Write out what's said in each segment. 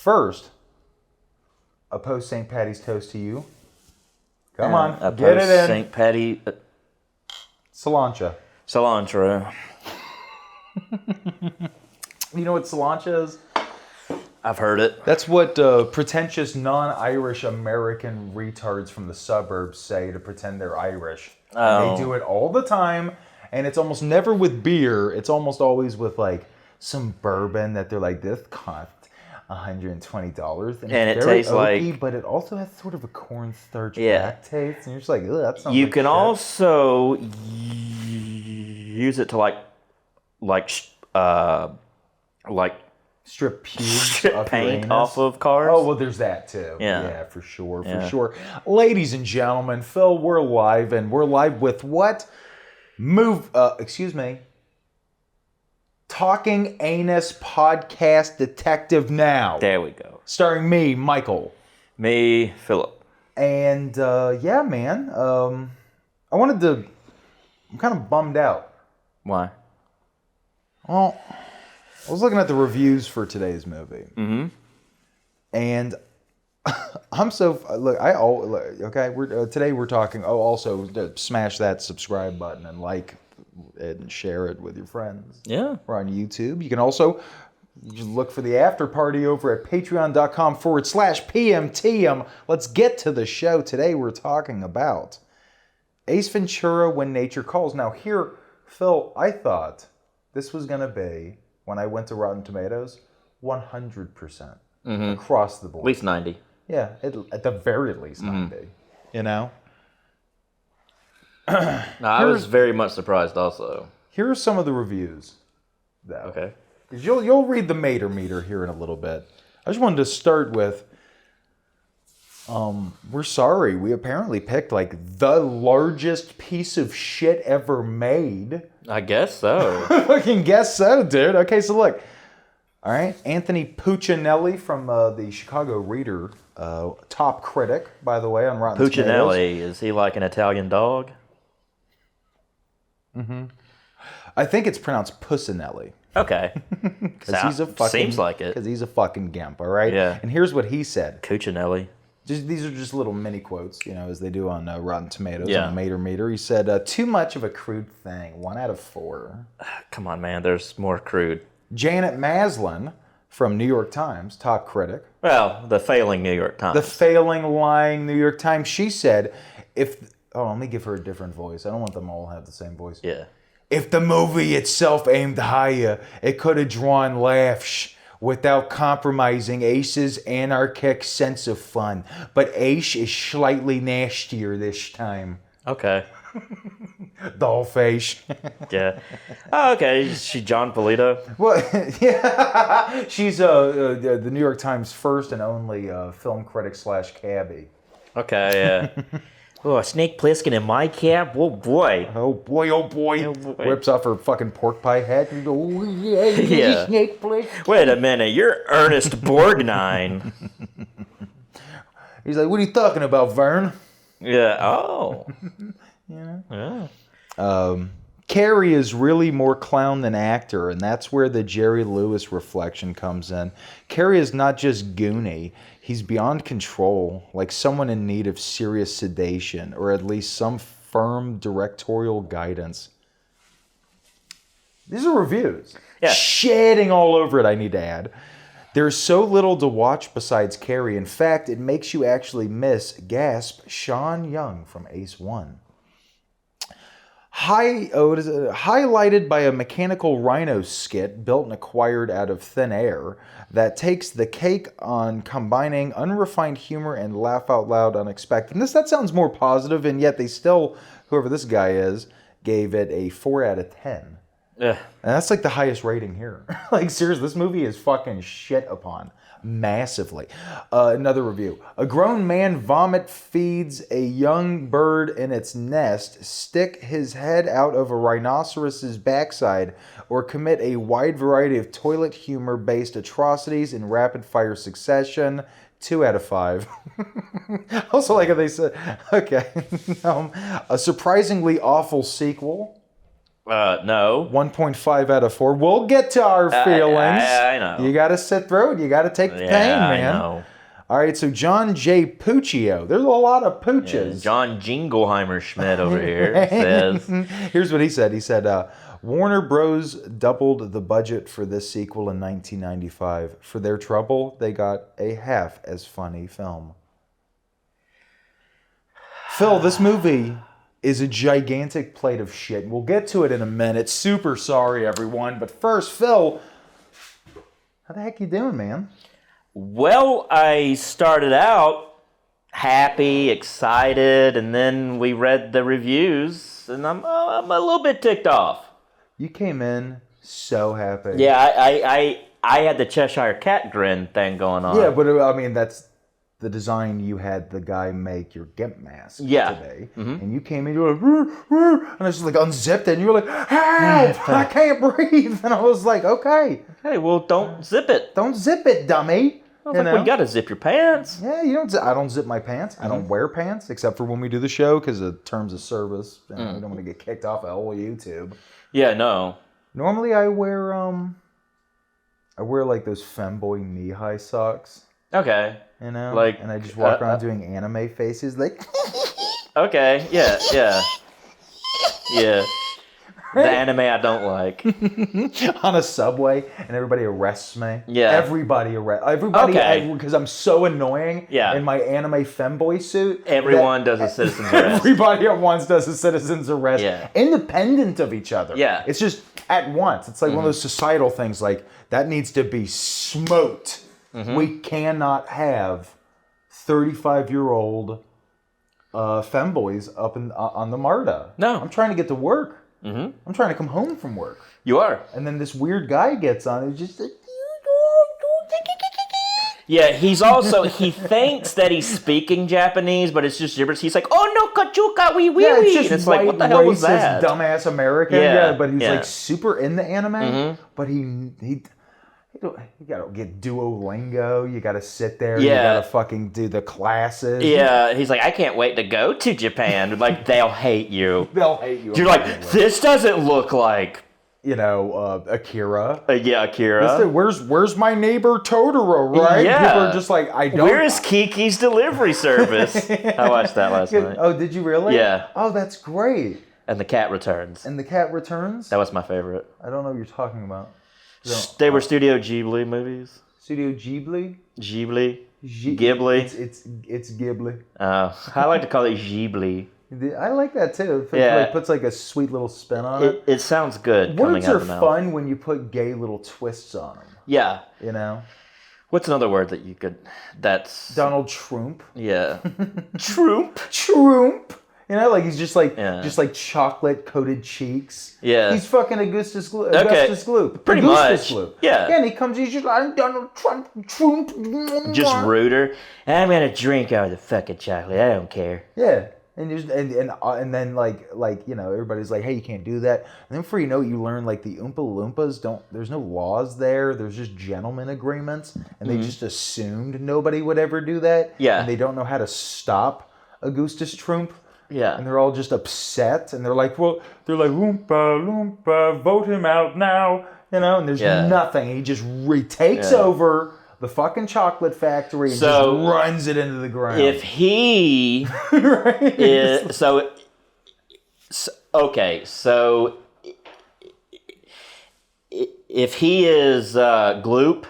First, a post St. Patty's toast to you. Come on, get it in. St. Patty. Cilantro. Cilantro. You know what cilantro is? I've heard it. That's what pretentious non-Irish American retards from the suburbs say to pretend they're Irish. Oh. They do it all the time, and it's almost never with beer. It's almost always with like some bourbon that they're like, this cost $120. And it tastes oaky, like... but it also has sort of a cornstarch back taste. And you're just like, ugh, that sounds You like can shit. also use it to like strip pubes strip off paint your off anus. of cars. Oh, well, there's that too. Yeah. For sure, Yeah. for sure. Ladies and gentlemen, Phil, we're live, and we're live with what? Talking Anus Podcast Detective Now. There we go. Starring me, Michael. Me, Phillip. And, yeah, man. I'm kind of bummed out. Why? Well, I was looking at the reviews for today's movie. Mm-hmm. And I'm so... Look, okay, today we're talking... Oh, also, smash that subscribe button and like it and share it with your friends. Yeah. We're on YouTube. You can also just look for the after party over at patreon.com/PMTM. Let's get to the show. Today we're talking about Ace Ventura, When Nature Calls. Now here, Phil, I thought this was going to be, when I went to Rotten Tomatoes, 100% across the board. At least 90. Yeah, at the very least 90. You know? No, I was very much surprised also. Here are some of the reviews, though. Okay. 'Cause you'll read the Mater meter here in a little bit. I just wanted to start with, we're sorry, we apparently picked like the largest piece of shit ever made. I guess so. Fucking guess so, dude. Okay, so look. All right, Anthony Puccinelli from the Chicago Reader, top critic, by the way, on Rotten Tomatoes. Puccinelli, is he like an Italian dog? Mm-hmm. I think it's pronounced Pussinelli. Okay. Seems like it. Because he's a fucking gimp, all right? Yeah. And here's what he said. Cuccinelli. These are just little mini quotes, you know, as they do on Rotten Tomatoes Yeah. on Mater Meter. He said, too much of a crude thing. 1 out of 4. Come on, man. There's more crude. Janet Maslin from New York Times, top critic. Well, the failing New York Times. The failing, lying New York Times. She said, let me give her a different voice. I don't want them all to have the same voice. Yeah. If the movie itself aimed higher, it could have drawn laughs without compromising Ace's anarchic sense of fun. But Ace is slightly nastier this time. Okay. Doll face. Yeah. Oh, okay. Is she John Polito? Well, yeah. She's the New York Times' first and only film critic / cabbie. Okay, yeah. Oh, a Snake Plissken in my cab? Oh, boy. Oh boy, oh boy. Oh, boy. Rips off her fucking pork pie head. Oh, yeah, Yeah. Snake Plissken. Wait a minute. You're Ernest Borgnine. He's like, what are you talking about, Vern? Yeah. Oh. Yeah. Yeah. Carrie is really more clown than actor, and that's where the Jerry Lewis reflection comes in. Carrie is not just goony. He's beyond control, like someone in need of serious sedation, or at least some firm directorial guidance. These are reviews. Yeah. Shitting all over it, I need to add. There's so little to watch besides Carrie. In fact, it makes you actually miss, gasp, Sean Young from Ace 1. Highlighted by a mechanical rhino skit built and acquired out of thin air that takes the cake on combining unrefined humor and laugh out loud unexpectedness. That sounds more positive, and yet they still, whoever this guy is, gave it a 4 out of 10. Yeah. And that's like the highest rating here. Like, seriously, this movie is fucking shit upon massively. Another review. A grown man vomit feeds a young bird in its nest, stick his head out of a rhinoceros's backside, or commit a wide variety of toilet humor-based atrocities in rapid-fire succession. 2 out of 5. Also, like they said, okay. A surprisingly awful sequel. No. 1.5 out of 4. We'll get to our feelings. I know. You got to sit through it. You got to take the pain, man. I know. All right, so John J. Puccio. There's a lot of pooches. John Jingleheimer Schmidt over here says. Here's what he said. He said, Warner Bros. Doubled the budget for this sequel in 1995. For their trouble, they got a half as funny film. Phil, this movie is a gigantic plate of shit. We'll get to it in a minute. Super sorry, everyone. But first, Phil, how the heck you doing, man? Well, I started out happy, excited, and then we read the reviews, and I'm a little bit ticked off. You came in so happy. Yeah, I had the Cheshire Cat grin thing going on. Yeah, but I mean, that's the design you had the guy make your GIMP mask today. Mm-hmm. And you came in, you were like, roo, roo, and I just like unzipped it, and you were like, help, I can't breathe. And I was like, okay. Hey, well, don't zip it. Don't zip it, dummy. I was like, well, you gotta zip your pants. Yeah, you don't. I don't zip my pants. I don't wear pants except for when we do the show because of terms of service. We don't want to get kicked off of whole YouTube. Yeah, no. Normally, I wear like those femboy knee-high socks. Okay. You know, like, and I just walk around doing anime faces, like. Okay. Yeah. The anime I don't like. On a subway, and everybody arrests me. Yeah. Everybody because I'm so annoying. Yeah. In my anime femboy suit. Everyone does a citizen's arrest. Everybody at once does a citizen's arrest. Yeah. Independent of each other. Yeah. It's just at once. It's like one of those societal things. Like that needs to be smoked. We cannot have 35-year-old femboys up on the MARTA. No. I'm trying to get to work. I'm trying to come home from work. You are. And then this weird guy gets on. He's just like, yeah, he thinks that he's speaking Japanese, but it's just gibberish. He's like, oh no, kachuka, wee wee. yeah, it's just it's white, like, what the hell was racist, that? dumbass American. Yeah, But he's yeah. like super in the anime. But you gotta get Duolingo. You gotta sit there. You Yeah. gotta fucking do the classes. Yeah, he's like, I can't wait to go to Japan. Like, they'll hate you. They'll hate you. You're like, this doesn't look like, Akira. Akira. Where's my neighbor Totoro, right? Yeah. People are just like, I don't. Where is Kiki's delivery service? I watched that last night. Oh, did you really? Yeah. Oh, that's great. And the cat returns. And the cat returns? That was my favorite. I don't know what you're talking about. They were Studio Ghibli movies. Studio Ghibli? Ghibli. Ghibli. It's Ghibli. I like to call it Ghibli. I like that too. Yeah. It puts like a sweet little spin on it. It sounds good coming Words out are of the mouth. fun when you put gay little twists on them. Yeah. You know? What's another word that you could... That's... Donald Trump. Yeah. Trump. Trump. You know, like he's just like Yeah. chocolate coated cheeks. Yeah. He's fucking Augustus Gloop. Pretty Augustus much. Gloop. Yeah. And he comes, he's just like, I'm Donald Trump. Just ruder. I'm gonna drink out of the fucking chocolate. I don't care. Yeah. And then like everybody's like, hey, you can't do that. And then before you know it, you learn like the Oompa Loompas there's no laws there. There's just gentleman agreements, and they just assumed nobody would ever do that. Yeah. And they don't know how to stop Augustus Trump. Yeah. And they're all just upset, and they're like, Oompa Loompa, vote him out now. You know, and there's nothing. He just takes over the fucking chocolate factory and just runs it into the ground. If he is... if he is Gloop,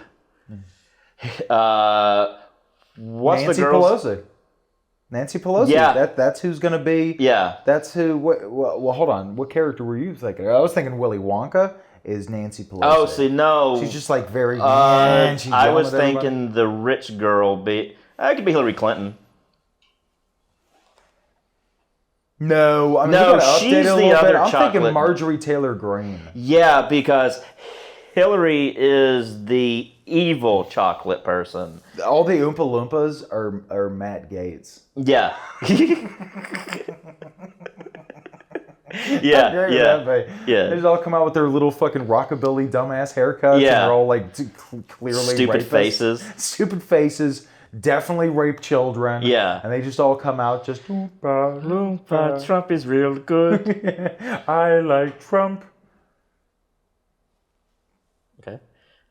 what's Nancy the girl's... Pelosi. Nancy Pelosi. Yeah. That's who's going to be... Yeah. That's who... Well, hold on. What character were you thinking? I was thinking Willy Wonka is Nancy Pelosi. Oh, see, no. She's just like very... I was thinking the rich girl it could be Hillary Clinton. No, I mean, No, we gotta update she's it a the little other bit. I'm chocolate. thinking Marjorie Taylor Greene. Yeah, because Hillary is the evil chocolate person. All the Oompa Loompas are Matt Gaetz. Yeah. Yeah. Yeah. They just all come out with their little fucking rockabilly dumbass haircuts. Yeah. And they're all like clearly Stupid rapists. faces. Stupid faces. definitely rape children. Yeah. And they just all come out just, Loompa, Loompa. Trump is real good. I like Trump. Okay.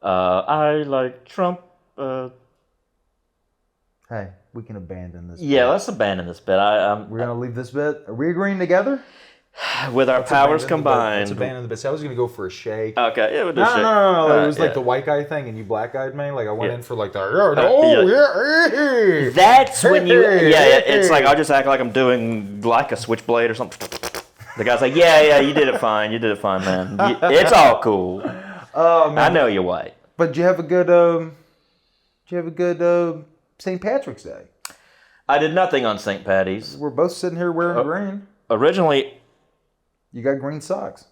I like Trump. Hey, we can abandon this Yeah, bit. let's abandon this bit. I'm We're going to leave this bit. Are we agreeing together? with our powers combined. Let's abandon the bit. So I was going to go for a shake. Okay, yeah, we'll do No. shit. It was like yeah. the white guy thing, and you black eyed me. Like I went in for like the yeah. That's when you it's like I'll just act like I'm doing like a switchblade or something. The guy's like, yeah, you did it fine, man. It's all cool. Man. I know you're white. But did you have a good St. Patrick's Day? I did nothing on St. Patty's. We're both sitting here wearing green. Originally, You got green socks.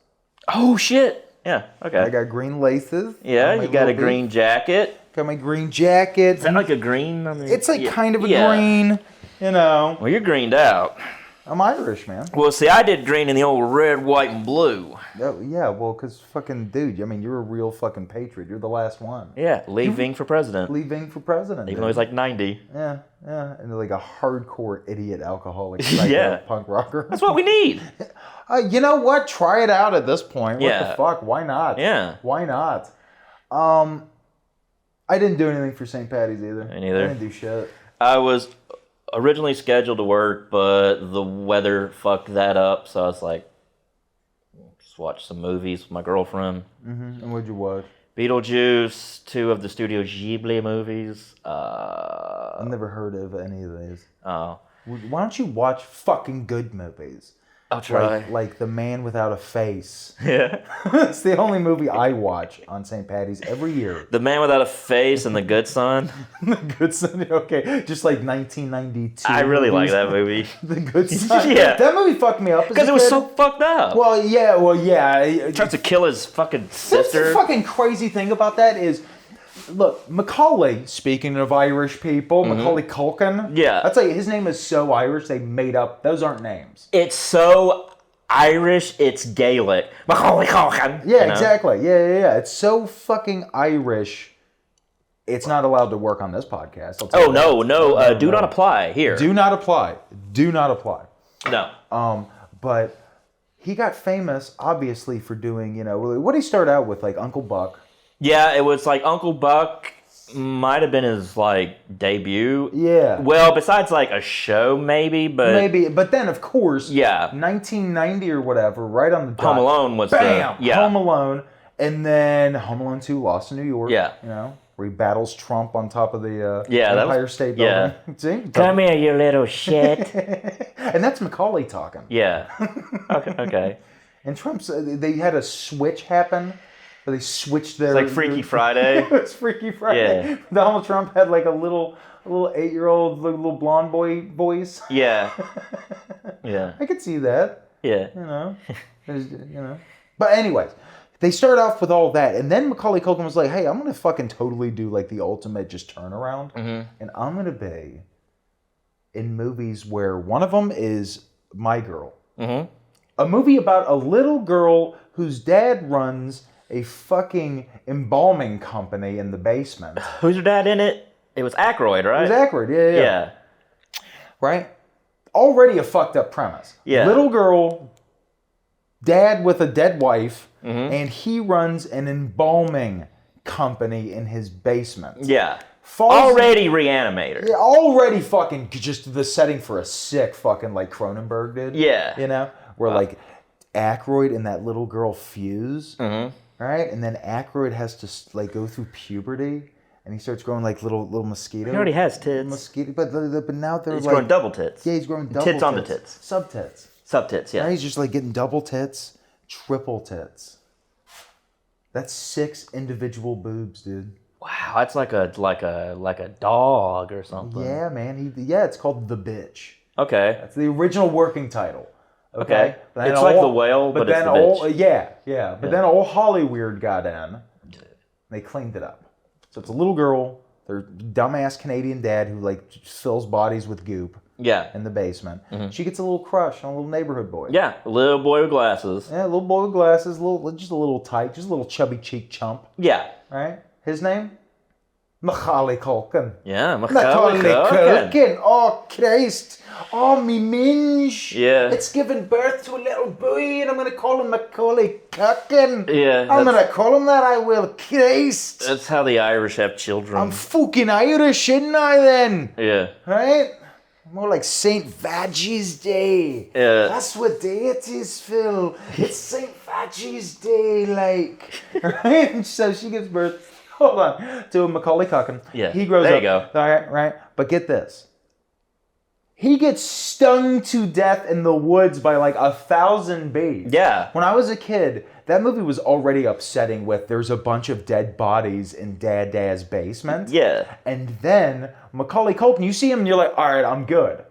oh shit. Yeah, okay. I got green laces. Yeah, you got a green jacket. Got my green jacket. Is that like a green? I mean, It's like kind of a yeah. green, you know. Well, you're greened out. I'm Irish, man. Well, see, I did green in the old red, white, and blue. Oh, yeah, well, because fucking dude, I mean, you're a real fucking patriot. You're the last one. Yeah, leaving for president. Leaving for president. Even though he's like 90. Yeah. And like a hardcore idiot alcoholic psycho Yeah. punk rocker. That's what we need. You know what? Try it out at this point. What Yeah. the fuck? Why not? Yeah. Why not? I didn't do anything for St. Patty's either. Me neither. I didn't do shit. I was originally scheduled to work, but the weather fucked that up. So I was like, just watch some movies with my girlfriend. Mm-hmm. And what'd you watch? Beetlejuice, 2 of the Studio Ghibli movies. I've never heard of any of these. Oh, Why don't you watch fucking good movies? I'll try. Like The Man Without a Face. Yeah. It's the only movie I watch on St. Patty's every year. The Man Without a Face and The Good Son. The Good Son, okay. Just like 1992. I really like movies. that movie. The Good Son. Yeah. That movie fucked me up. Because it was so fucked up. Well, yeah. He tries to kill his fucking That's sister. the fucking crazy thing about that is, look, Macaulay, speaking of Irish people, Macaulay Culkin. Yeah. I'll tell you, his name is so Irish, they made up, those aren't names. It's so Irish, it's Gaelic. Macaulay Culkin. Yeah, you know? exactly. Yeah. It's so fucking Irish, it's not allowed to work on this podcast. I'll tell Oh, you that. no. Do not apply here. Do not apply. No. But he got famous, obviously, for doing, what did he start out with? Like Uncle Buck. Yeah, it was like Uncle Buck might have been his, like, debut. Yeah. Well, besides, like, a show, maybe, but... Maybe, but then, of course, Yeah. 1990 or whatever, right on the dot. Home Alone was Bam! the... Yeah. Home Alone. And then Home Alone 2, Lost in New York. Yeah. Where he battles Trump on top of the Yeah, that was- Empire State Building. See? Come here, you little shit. And that's Macaulay talking. Yeah. Okay. And Trump's, they had a switch happen. Where they switched their... It's like Freaky Friday. It was Freaky Friday. Yeah. Donald Trump had like a little 8-year-old little blonde boy voice. Yeah. Yeah. I could see that. Yeah. But anyways, they start off with all that, and then Macaulay Culkin was like, "Hey, I'm gonna fucking totally do like the ultimate just turnaround, and I'm gonna be in movies where one of them is My Girl, a movie about a little girl whose dad runs a fucking embalming company in the basement. Who's your dad in it? It was Aykroyd, right? It was Aykroyd, yeah. Yeah. Right? Already a fucked up premise. Yeah. Little girl, dad with a dead wife, and he runs an embalming company in his basement. Yeah. Falls- Already reanimator. Yeah, already fucking just the setting for a sick fucking like Cronenberg did. Yeah. Where like Aykroyd and that little girl fuse. Right? And then Aykroyd has to like go through puberty. And he starts growing like little mosquitoes. He already has tits. Mosquito, but now they're He's like growing double tits. Yeah, he's growing double tits on the tits. Sub tits. Sub tits, yeah. Now he's just like getting double tits, triple tits. That's 6 individual boobs, dude. Wow, that's like a dog or something. Yeah, man. It's called The Bitch. Okay. That's the original working title. Okay. But then It's like the whale, but it's then the bitch. Yeah. But then old Hollyweird got in. They cleaned it up. So it's a little girl, their dumbass Canadian dad who like fills bodies with goop. Yeah. In the basement. She gets a little crush on a little neighborhood boy. Yeah, little boy with glasses. Yeah, a little boy with glasses, just a little tight, just a little chubby cheek chump. Yeah. Right? His name? Macaulay Culkin. Yeah, Macaulay Culkin. Oh, Christ. Oh, me minge. Yeah. It's giving birth to a little boy, and I'm going to call him Macaulay Culkin. Yeah. I'm going to call him that, I will. Christ. That's how the Irish have children. I'm fucking Irish, isn't I, then? Yeah. Right? More like St. Vaggy's Day. Yeah. That's what day it is, Phil. It's St. Vaggy's Day, like. Right? So she gives birth, hold on, to a Macaulay Culkin. Yeah. He grows there up. You go. All right, right? But get this. He gets stung to death in the woods by like 1,000 bees. Yeah. When I was a kid, that movie was already upsetting with there's a bunch of dead bodies in Dad's basement. Yeah. And then Macaulay Culkin, you see him and you're like, all right, I'm good.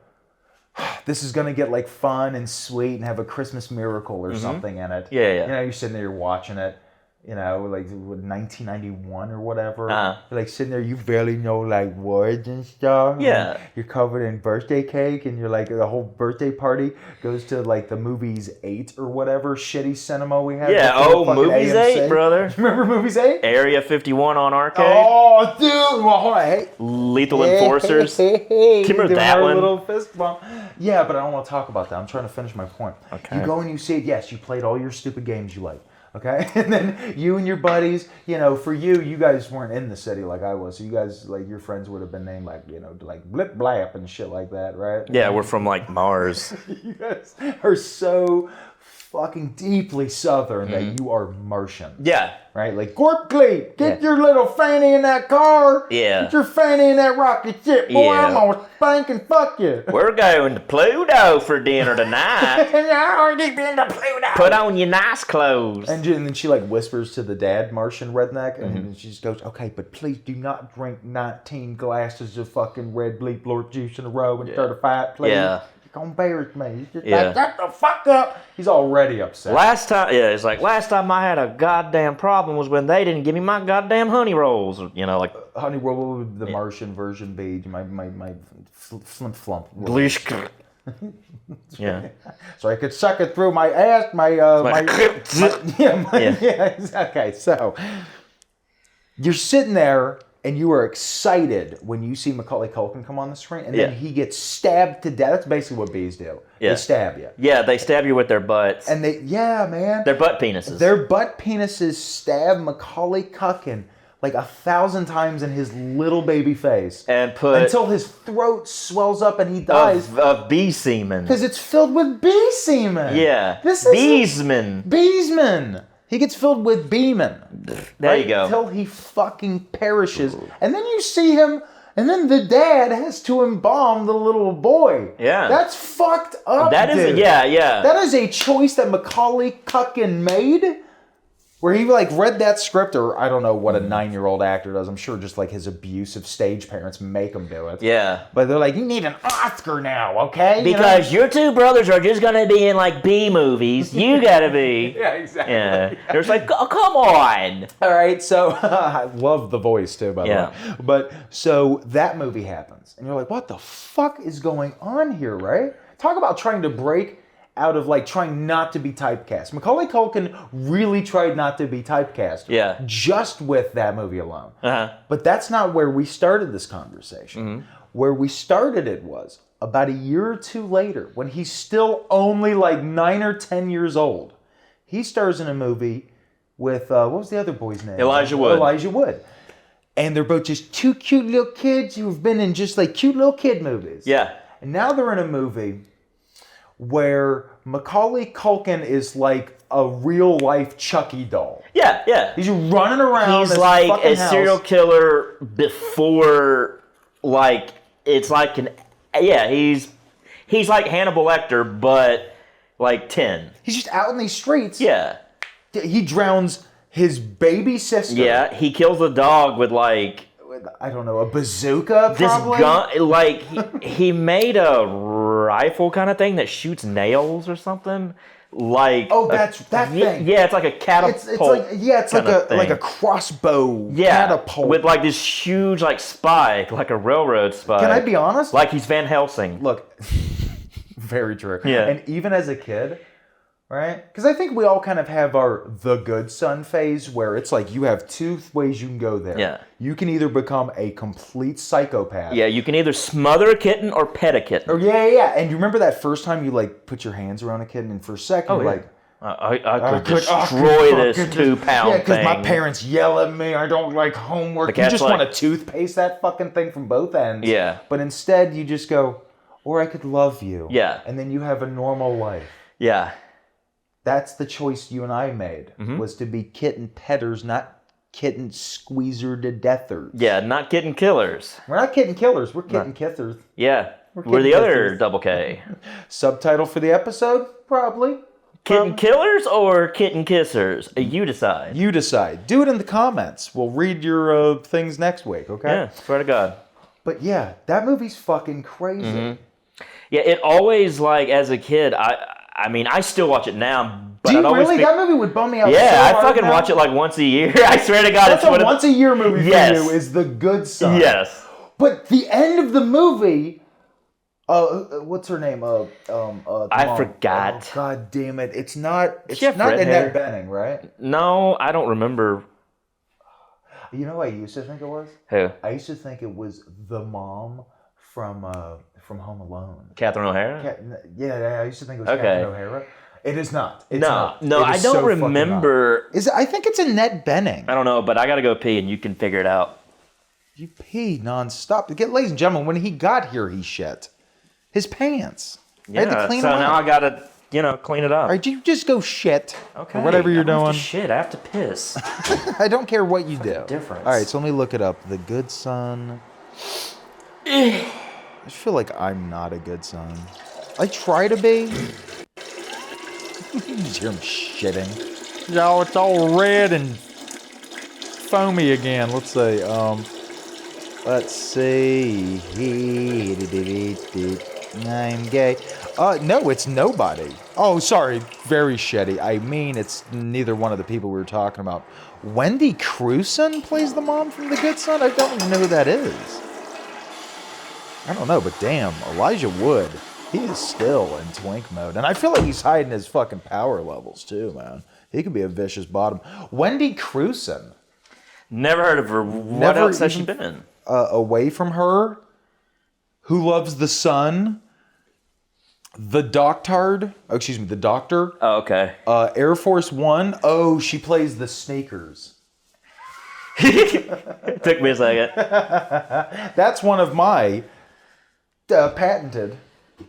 This is going to get like fun and sweet and have a Christmas miracle or something in it. Yeah, yeah. You know, you're sitting there, you're watching it. You know, like 1991 or whatever. Uh-huh. You're like sitting there, you barely know like words and stuff. Yeah. And you're covered in birthday cake, and you're like the whole birthday party goes to like the Movies 8 or whatever shitty cinema we had. Yeah. before Oh, fucking Movies AMC. 8, brother. Remember Movies 8? Area 51 on Arcade. Oh, dude! Well, hold on. Hey. Lethal Enforcers. Remember Doing that our one? Little fist bump. Yeah, but I don't want to talk about that. I'm trying to finish my point. Okay. You go and you see it. Yes, you played all your stupid games you like. Okay, and then you and your buddies, you know, for you guys weren't in the city like I was, so you guys, like, your friends would have been named like, you know, like Blip Blap and shit like that, right? Yeah, we're from like Mars. You guys are so fucking deeply Southern that you are Martian. Yeah. Right? Like, Gorkley, get your little fanny in that car. Yeah. Get your fanny in that rocket ship. Boy, Yeah. I'm going to spank and fuck you. We're going to Pluto for dinner tonight. I already been to Pluto. Put on your nice clothes. And then she like whispers to the dad, Martian redneck, and she just goes, okay, but please do not drink 19 glasses of fucking red bleep lord juice in a row and start a fight, please. Yeah. You're gonna embarrass me. He's just Yeah. like, shut the fuck up. He's already upset. Last time I had a goddamn problem was when they didn't give me my goddamn honey rolls. You know, like Honey, what would the Martian version be? My flump flump. Blishk. Yeah. So I could suck it through my ass, okay, so you're sitting there and you are excited when you see Macaulay Culkin come on the screen, and then he gets stabbed to death. That's basically what bees do. Yeah. They stab you. Yeah, they stab you with their butts. And man. Their butt penises. Their butt penises stab Macaulay Culkin like 1,000 times in his little baby face. And put... Until his throat swells up and he dies. Of bee semen. Because it's filled with bee semen. Yeah. This is Beesman. Beesman. He gets filled with beeman. There you go. Until he fucking perishes. And then you see him, and then the dad has to embalm the little boy. Yeah. That's fucked up, dude. Yeah. That is a choice that Macaulay Culkin made. Where he like read that script, or I don't know what a 9-year-old actor does. I'm sure just like his abusive stage parents make him do it. Yeah. But they're like, you need an Oscar now, okay? Because your two brothers are just gonna be in like B movies. You gotta be. Yeah, exactly. Yeah. They're just like, oh, come on. All right, so I love the voice too, by the Yeah. way. But so that movie happens, and you're like, what the fuck is going on here, right? Talk about trying to break out of like trying not to be typecast. Macaulay Culkin really tried not to be typecast. Yeah. Just with that movie alone. Uh-huh. But that's not where we started this conversation. Mm-hmm. Where we started it was about a year or two later, when he's still only like 9 or 10 years old. He stars in a movie with, what was the other boy's name? Elijah Wood. Elijah Wood. And they're both just two cute little kids who've been in just like cute little kid movies. Yeah. And now they're in a movie where Macaulay Culkin is like a real life Chucky doll. Yeah. He's running around. He's this like fucking a house. serial killer before, like, it's like he's like Hannibal Lecter, but like 10. He's just out in these streets. Yeah. He drowns his baby sister. Yeah, he kills a dog with like, I don't know, a bazooka this probably? gun, like he made a rifle kind of thing that shoots nails or something. Like that thing. Yeah, it's like a catapult. It's like a crossbow catapult with like this huge like spike, like a railroad spike. Can I be honest? Like he's Van Helsing. Look, very true. Yeah. And even as a kid, Right? Because I think we all kind of have our the good son phase where it's like you have two ways you can go there. Yeah. You can either become a complete psychopath. Yeah, you can either smother a kitten or pet a kitten. Or yeah. And you remember that first time you like put your hands around a kitten and for a second you're like, I could destroy this 2-pound thing. Yeah, because my parents yell at me. I don't like homework. You just want to toothpaste that fucking thing from both ends. Yeah. But instead you just go, or I could love you. Yeah. And then you have a normal life. Yeah. That's the choice you and I made, was to be kitten petters, not kitten squeezer to deathers. Yeah, not kitten killers. We're not kitten killers. We're kitten kissers. Yeah. We're the other double K. Subtitle for the episode? Probably. Kitten killers or kitten kissers? You decide. You decide. Do it in the comments. We'll read your things next week, okay? Yeah, swear to God. But yeah, that movie's fucking crazy. Yeah, it always, like, as a kid, I mean, I still watch it now. But Do you really? That movie would bum me out. Yeah, so I hard fucking now. watch it like once a year. I swear to God, That's it's a once a year movie for you. Is The Good Son. Yes. But the end of the movie, what's her name? I forgot. Oh, God damn it! It's not. It's have not red Annette hair? Bening, right? No, I don't remember. You know what I used to think it was? Who? I used to think it was the mom from Home Alone. Catherine O'Hara? Yeah, I used to think it was Okay. Catherine O'Hara. It is not. It's No, not. no, It I is don't so fucking remember. not. I think it's Annette Bening. I don't know, but I gotta go pee and you can figure it out. You pee nonstop. Ladies and gentlemen, when he got here, he shit his pants. I had to clean so them now up. I gotta, clean it up. All right, you just go shit. Okay. Or whatever you're I don't have doing. to shit, I have to piss. I don't care what you do. difference? All right, so let me look it up. The Good Son. I just feel like I'm not a good son. I try to be. You just hear him shitting. Oh, it's all red and foamy again. Let's see. I'm gay. No, it's nobody. Oh, sorry. Very shitty. I mean, it's neither one of the people we were talking about. Wendy Crewson plays the mom from The Good Son? I don't even know who that is. I don't know, but damn, Elijah Wood, he is still in twink mode. And I feel like he's hiding his fucking power levels too, man. He could be a vicious bottom. Wendy Crewson. Never heard of her. What else has she been in? Away From Her, Who Loves the Sun, The Doctor. Oh, okay. Air Force One. Oh, she plays the Sneakers. It took me a second. That's one of my patented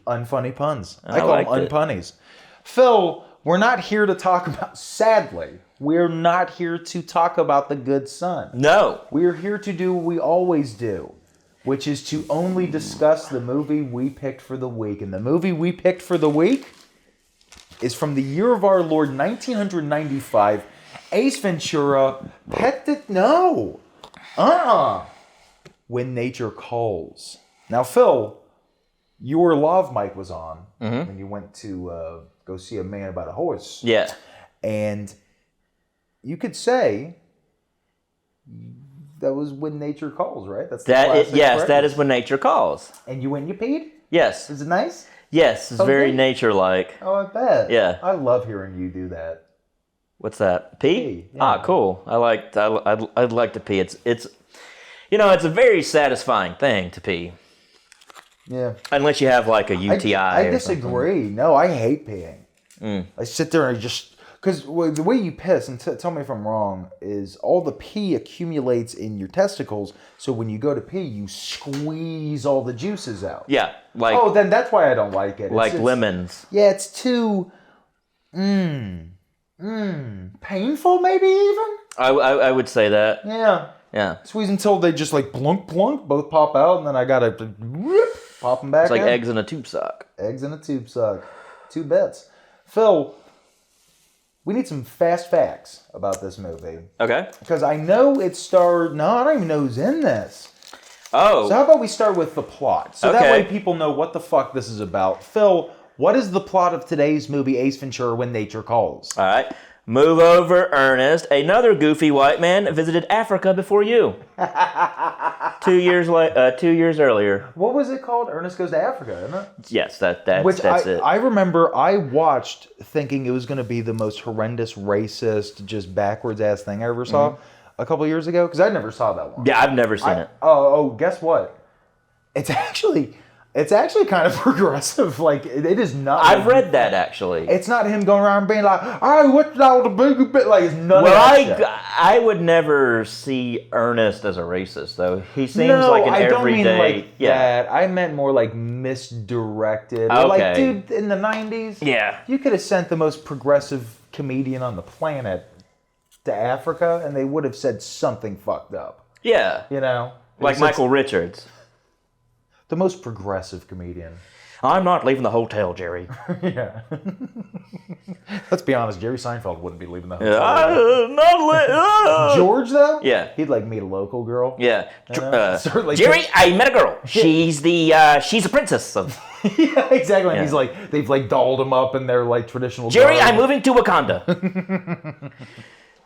unfunny puns. I call them unpunnies. Phil, we're not here to talk about, sadly, we're not here to talk about The Good Son. No. We're here to do what we always do, which is to only discuss the movie we picked for the week. And the movie we picked for the week is from the year of our Lord, 1995, Ace Ventura, When Nature Calls. Now, Phil, your lav mic was on when you went to go see A Man About a Horse. Yeah. And you could say that was When Nature Calls, right? That's the classic yes, that reference. is When Nature Calls. And you went and you peed? Yes. Is it nice? Yes, it's Okay. very nature-like. Oh, I bet. Yeah. I love hearing you do that. What's that? Pee? Pee, yeah. Cool. I'd like to pee. It's it's a very satisfying thing to pee. Yeah. Unless you have like a UTI. I or disagree. No, I hate peeing. I sit there and I just... Because the way you piss, and tell me if I'm wrong, is all the pee accumulates in your testicles, so when you go to pee, you squeeze all the juices out. Yeah, like Oh, then that's why I don't like it. like lemons. Yeah, it's too... painful, maybe even? I would say that. Yeah. Yeah. Squeeze until they just like blunk, both pop out, and then I gotta rip, pop them back It's like in. eggs in a tube sock. Eggs in a tube sock. 2 bits. Phil, we need some fast facts about this movie. Okay. Because I know it starred... No, I don't even know who's in this. Oh. So how about we start with the plot? So that Okay. way people know what the fuck this is about. Phil, what is the plot of today's movie, Ace Ventura, When Nature Calls? All right. Move over, Ernest. Another goofy white man visited Africa before you. 2 years 2 years earlier. What was it called? Ernest Goes to Africa, isn't it? Yes, that's it. I remember I watched thinking it was going to be the most horrendous, racist, just backwards ass thing I ever saw a couple years ago because I never saw that one. Yeah, I've never seen it. Oh, guess what? It's actually kind of progressive. Like it is not. I've read that actually. It's not him going around being like, "Oh, what's all the big bit?" Like it's none of that shit. I would never see Ernest as a racist though. He seems like an I don't everyday. mean like that. I meant more like misdirected. Okay. Like, dude, in the 90s, Yeah. you could have sent the most progressive comedian on the planet to Africa, and they would have said something fucked up. Yeah. You know, Like Michael Richards. The most progressive comedian. I'm not leaving the hotel, Jerry. Yeah. Let's be honest, Jerry Seinfeld wouldn't be leaving the hotel. George, though? Yeah. He'd like meet a local girl. Yeah. Certainly. Jerry, I met a girl. She's a princess of... Yeah, exactly. And he's like, they've like dolled him up in their like traditional Jerry, garb. I'm moving to Wakanda.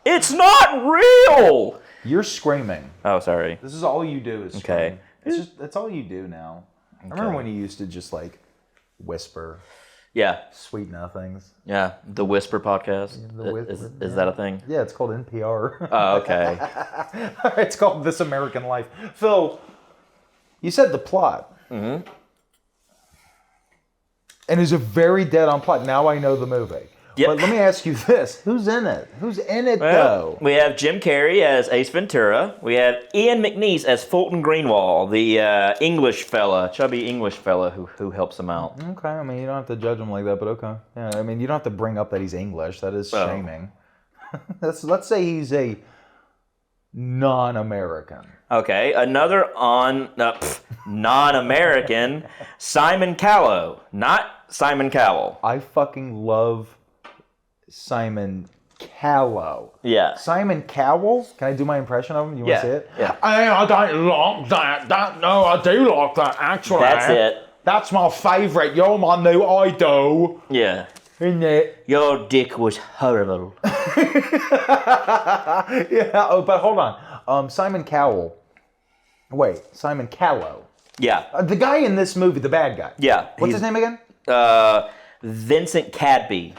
It's not real! You're screaming. Oh, sorry. This is all you do is scream. Okay. That's all you do now. I remember when you used to just like whisper. Yeah. Sweet nothings. Yeah. The Whisper podcast. Is that a thing? Yeah, it's called NPR. Oh, okay. It's called This American Life. Phil, you said the plot. Mm-hmm. And it's a very dead-on plot. Now I know the movie. Yep. But let me ask you this. Who's in it? Who's in it, though? We have Jim Carrey as Ace Ventura. We have Ian McNeice as Fulton Greenwald, the English fella, chubby English fella who helps him out. Okay, I mean, you don't have to judge him like that, but okay. Yeah, I mean, you don't have to bring up that he's English. That is shaming. Let's say he's a non-American. Okay, another non-American, Simon Callow. Not Simon Cowell. I fucking love Simon Callow. Yeah. Simon Cowell? Can I do my impression of him? You want to see it? Yeah. I don't like that. No, I do like that, actually. That's it. That's my favourite. You're my new idol. Yeah. Isn't it? Your dick was horrible. Yeah, but hold on. Simon Cowell. Wait, Simon Callow. Yeah. The guy in this movie, the bad guy. Yeah. What's his name again? Vincent Cadby.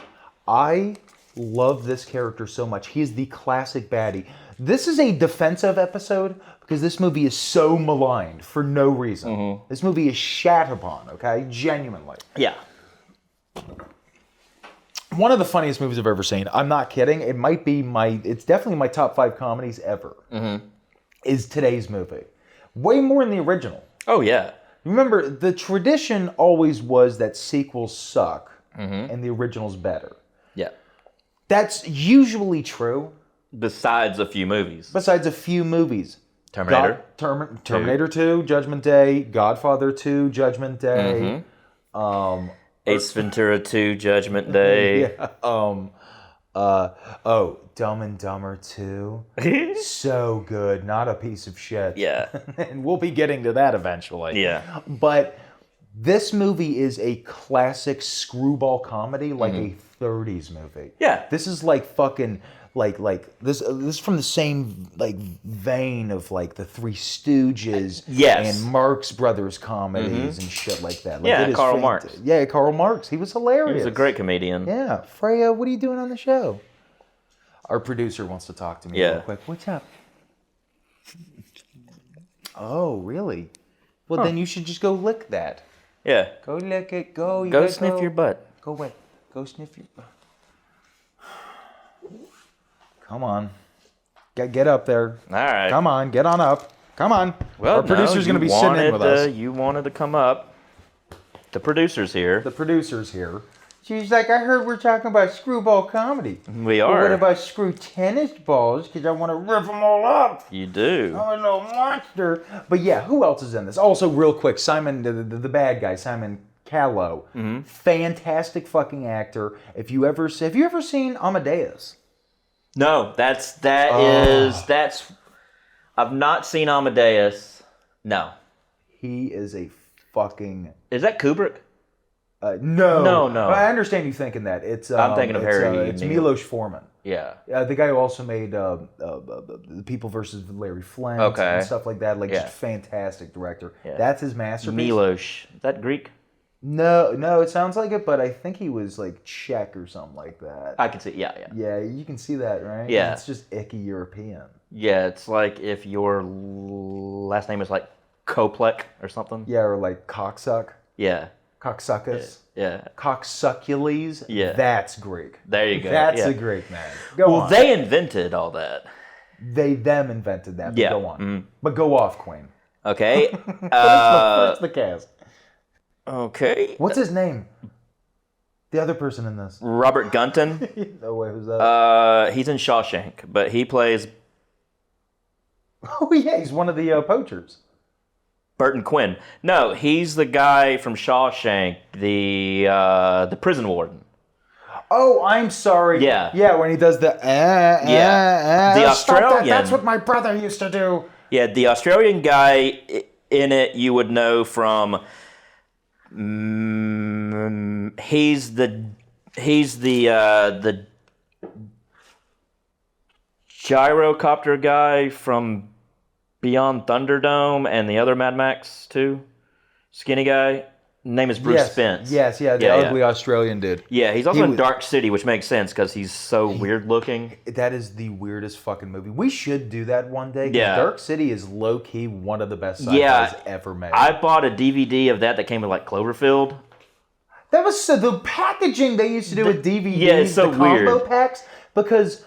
I love this character so much. He's the classic baddie. This is a defensive episode because this movie is so maligned for no reason. Mm-hmm. This movie is shat upon, okay? Genuinely. Yeah. One of the funniest movies I've ever seen. I'm not kidding. It's definitely my top 5 comedies ever. Mm-hmm. Is today's movie. Way more than the original. Oh, yeah. Remember, the tradition always was that sequels suck and the original's better. Yeah. That's usually true. Besides a few movies. Terminator. Terminator 2, Judgment Day. Godfather 2, Judgment Day. Mm-hmm. Ace Ventura 2, Judgment Day. Yeah. Dumb and Dumber 2. So good. Not a piece of shit. Yeah. And we'll be getting to that eventually. Yeah. But this movie is a classic screwball comedy, like a 30s movie. Yeah. This is like fucking this is from the same like vein of like the Three Stooges and Marx Brothers comedies and shit like that. Like, yeah, Karl Marx. Yeah, Karl Marx. He was hilarious. He was a great comedian. Yeah. Freya, what are you doing on the show? Our producer wants to talk to me real quick. What's up? Oh, really? Well, then you should just go lick that. Yeah. Go lick it. Go. Go sniff your butt. Go away. Go sniff your butt. Come on. Get up there. All right. Come on. Get on up. Come on. Well, our producer's going to be sitting in with us. You wanted to come up. The producer's here. The producer's here. She's like, I heard we're talking about screwball comedy. We are. Well, what about screw tennis balls? Because I want to rip them all up. You do. I'm a little monster. But yeah, who else is in this? Also, real quick, Simon, the bad guy, Simon Callow. Mm-hmm. Fantastic fucking actor. Have you ever seen Amadeus? No, that's I've not seen Amadeus. No. He is a fucking... Is that Kubrick? No. No. I understand you thinking that. It's I'm thinking of Harry It's Neal. Milos Forman. Yeah. The guy who also made The People versus Larry Flint and stuff like that. Like, just fantastic director. Yeah. That's his masterpiece. Milos. Is that Greek? No, it sounds like it, but I think he was like Czech or something like that. I can see. Yeah. Yeah, you can see that, right? Yeah. It's just icky European. Yeah, it's like if your last name is like Koplek or something. Yeah, or like cocksuck. Yeah. Cocksuckus. Yeah. Cocksuccules. Yeah. That's Greek. There you go. That's yeah. a Greek man. Go on. They invented all that. Them invented that. But Yeah. Go on. But go off, Queen. Okay. What's the cast? Okay. What's his name? The other person in this. Robert Gunton. No way, who's that? He's in Shawshank, but he plays Oh yeah, he's one of the poachers. Burton Quinn. No, he's the guy from Shawshank, the prison warden. Oh, I'm sorry. Yeah. Yeah, when he does the The Stop that. Australian. That's what my brother used to do. Yeah, the Australian guy in it you would know from. He's the gyrocopter guy from Beyond Thunderdome and the other Mad Max too. Skinny guy. Name is Bruce Spence. Yes, the ugly Australian dude. Yeah, he's also in Dark City, which makes sense because he's so weird looking. That is the weirdest fucking movie. We should do that one day. Yeah. Dark City is low key one of the best sci-fis ever made. I bought a DVD of that came with like Cloverfield. That was the packaging they used to do with DVDs. Yeah, it's so the combo weird. packs, because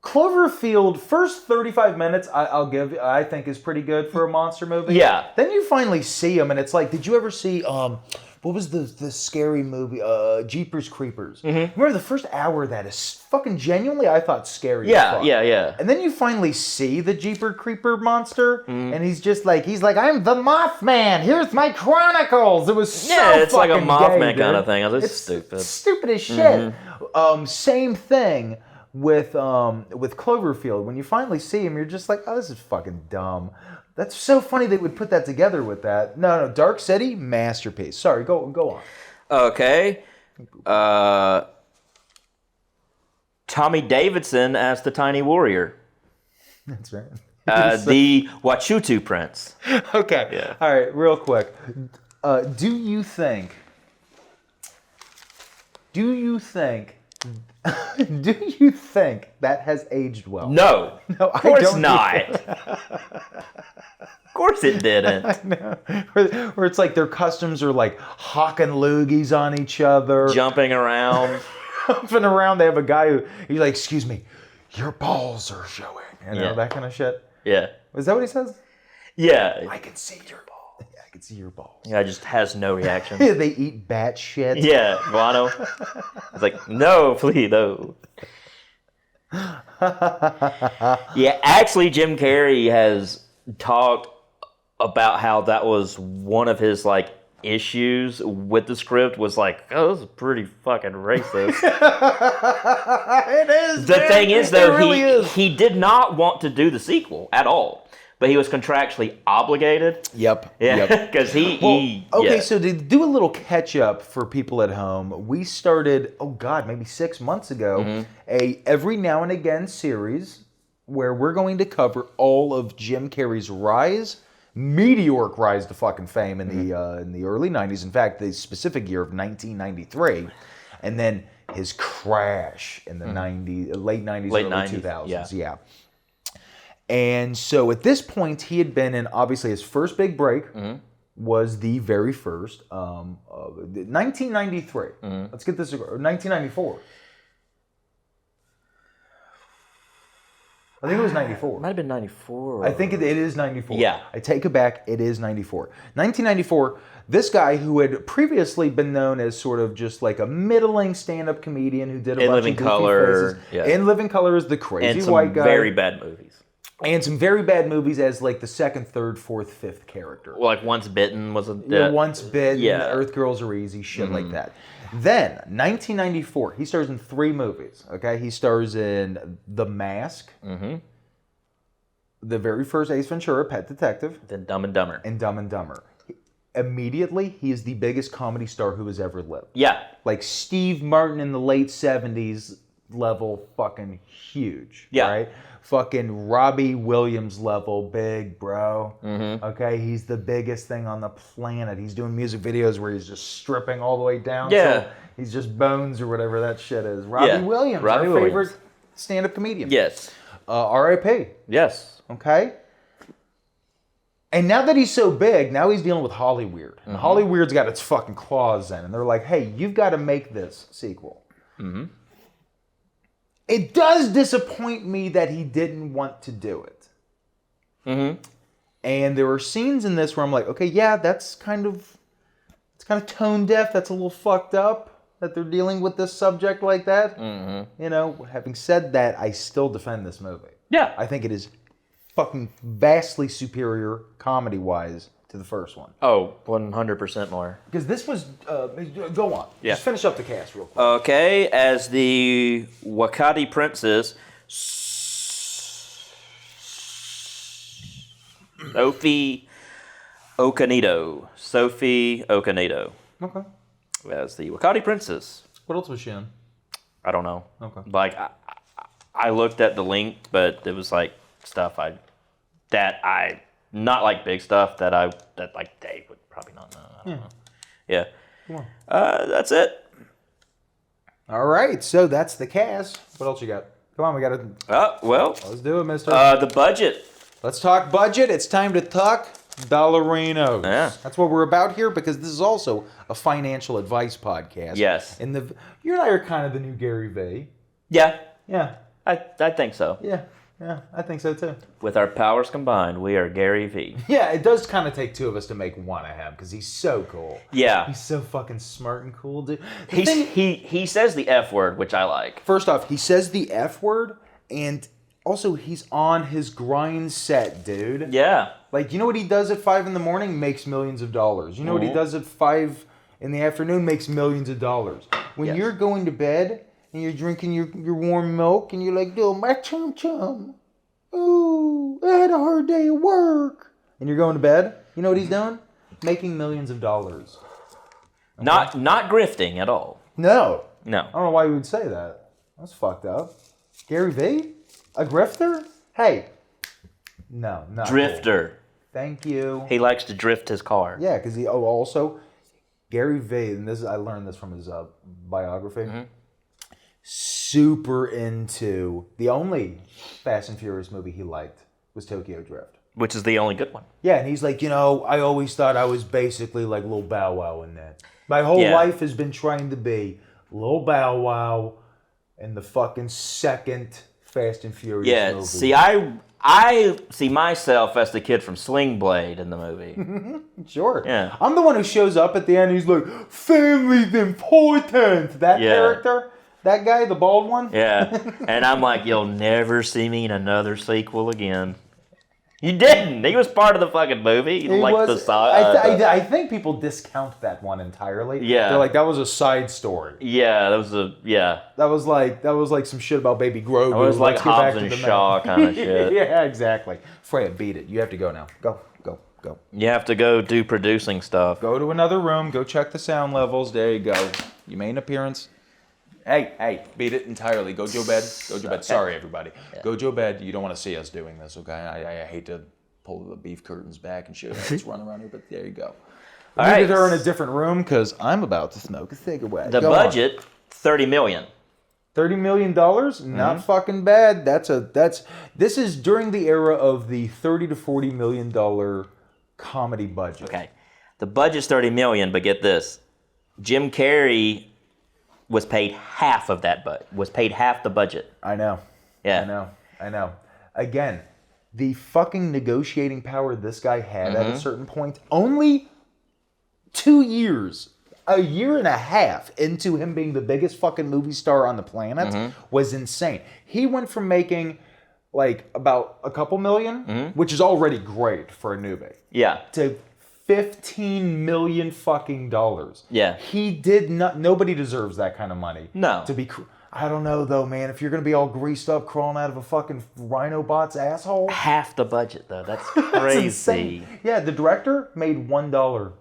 Cloverfield first 35 minutes I think is pretty good for a monster movie. Yeah. Then you finally see them and it's like, did you ever see what was the scary movie Jeepers Creepers? Remember the first hour of that is fucking genuinely I thought scary as fuck. Yeah. And then you finally see the Jeeper Creeper monster and he's like I'm the Mothman. Here's my chronicles. It was so it's like a fucking Mothman gay, kind of dude. thing. It's It's stupid. stupid as shit. Same thing with Cloverfield. When you finally see him, you're just like, oh, this is fucking dumb. That's so funny they would put that together with that. No, Dark City, masterpiece. Sorry, go on. Okay. Tommy Davidson as the Tiny Warrior. That's right. The Wachutu Prince. Okay. Yeah. All right, real quick. Do you think that has aged well? No. No, Of course I don't not. Of course it didn't. I know. Where it's like their costumes are like hawking loogies on each other. Jumping around. Jumping around. They have a guy who, he's like, excuse me, your balls are showing. You know, that kind of shit. Yeah. Is that what he says? Yeah. I can see your balls. Yeah, I can see your balls. Yeah, just has no reaction. They eat bat shit. Yeah, guano. It's like, no, please, no. Yeah, actually, Jim Carrey has talked about how that was one of his like issues with the script was like, oh, this is pretty fucking racist. It is. The thing is, though, really he did not want to do the sequel at all, but he was contractually obligated. Yep. Yeah, because So to do a little catch up for people at home, we started, maybe 6 months ago, a Every Now and Again series where we're going to cover all of Jim Carrey's meteoric rise to fucking fame in the early 90s. In fact, the specific year of 1993, and then his crash in the late 90s, early 2000s. Yeah. And so at this point, he had been in, obviously, his first big break was the very first, 1993. Let's get this, 1994. I think it was 94. Might have been 94. I think it is 94. Yeah. I take it back. It is 94. 1994, this guy who had previously been known as sort of just like a middling stand-up comedian who did a bunch of goofy faces. Yeah. In Living Color is the crazy and some white guy. very bad movies. And some very bad movies as like the second, third, fourth, fifth character. Well, like Once Bitten was a... Once Bitten, yeah. Earth Girls Are Easy, shit like that. Then, 1994, he stars in 3 movies, okay? He stars in The Mask, the very first Ace Ventura, Pet Detective, Then Dumb and Dumber. and Dumb and Dumber. immediately, he is the biggest comedy star who has ever lived. Yeah. Like Steve Martin in the late 70s level, fucking huge. Yeah. Right? Fucking Robbie Williams level, big, bro. Mm-hmm. Okay? He's the biggest thing on the planet. He's doing music videos where he's just stripping all the way down. Yeah. So he's just bones or whatever that shit is. Robbie Yeah. Williams, Robbie our Williams. favorite stand-up comedian. Yes. R.I.P. Yes. Okay? And now that he's so big, now he's dealing with Hollyweird. And Hollyweird's got its fucking claws in. And they're like, hey, you've got to make this sequel. Mm-hmm. It does disappoint me that he didn't want to do it. Mm-hmm. And there are scenes in this where I'm like, okay, yeah, it's kind of tone deaf. That's a little fucked up that they're dealing with this subject like that. Mm-hmm. You know, having said that, I still defend this movie. Yeah. I think it is fucking vastly superior comedy-wise to the first one. Oh, 100% more. Because this was... go on. Yeah. Just finish up the cast real quick. Okay, as the Wakati princess, Sophie Okonedo. Okay. As the Wakati princess. What else was she in? I don't know. Okay. Like, I looked at the link, but it was like stuff not like big stuff that like Dave would probably not know. I don't know. Yeah. Come on. That's it. All right, so that's the cast. What else you got? Come on, we got to... Well, Let's do it, mister. the budget. Let's talk budget. It's time to talk dollarinos. Yeah. That's what we're about here because this is also a financial advice podcast. Yes. And you and I are kind of the new Gary Vee. Yeah, Yeah. I think so. Yeah. Yeah, I think so too. With our powers combined, we are Gary V. Yeah, it does kind of take two of us to make one of him because he's so cool. Yeah. He's so fucking smart and cool, dude. He says the F word, which I like. First off, he says the F word, and also he's on his grind set, dude. Yeah. Like, you know what he does at 5 in the morning? Makes millions of dollars. You know what he does at 5 in the afternoon? Makes millions of dollars. When you're going to bed and you're drinking your warm milk and you're like, yo, my chum. Ooh, I had a hard day at work. And you're going to bed. You know what he's doing? Making millions of dollars. Okay? Not grifting at all. No. I No. don't know why you would say that. That's fucked up. Gary Vee? A grifter? Hey. No, not Drifter. Cool. Thank you. He likes to drift his car. Yeah, because also Gary Vee, and I learned this from his biography. Mm-hmm. Super into the only Fast and Furious movie he liked was Tokyo Drift, Which is the only good one. Yeah, and he's like, I always thought I was basically like Lil Bow Wow in that. My whole life has been trying to be Lil Bow Wow in the fucking second Fast and Furious movie. See, I see myself as the kid from Sling Blade in the movie. Sure. Yeah. I'm the one who shows up at the end. He's like, family's important. That character, that guy, the bald one. Yeah. And I'm like, you'll never see me in another sequel again. You didn't. He was part of the fucking movie. I think people discount that one entirely. Yeah. They're like, that was a side story. Yeah, that was like some shit about Baby Grogu. It was like Hobbs and Shaw kind of shit. Yeah, exactly. Freya, beat it. You have to go now. Go. You have to go do producing stuff. Go to another room. Go check the sound levels. There you go. Your main appearance. Hey, beat it entirely. Go to bed. Sorry, everybody. Yeah. Go to bed. You don't want to see us doing this, okay? I hate to pull the beef curtains back and shit. Let's run around here, but there you go. All right. Her in a different room because I'm about to smoke a cigarette. The budget, $30 million. $30 million? Not fucking bad. This is during the era of the $30 to $40 million comedy budget. Okay. The budget's $30 million, but get this. Jim Carrey was paid half of that half the budget. I know. Yeah. I know. Again, the fucking negotiating power this guy had at a certain point, only 2 years, a year and a half into him being the biggest fucking movie star on the planet was insane. He went from making like about a couple million, which is already great for a newbie. Yeah. To $15 million fucking dollars. Yeah. He did not. Nobody deserves that kind of money. No. To be. I don't know though, man. If you're gonna be all greased up, crawling out of a fucking rhinobot's asshole. Half the budget though. That's That's crazy. insane. Yeah, the director made $1.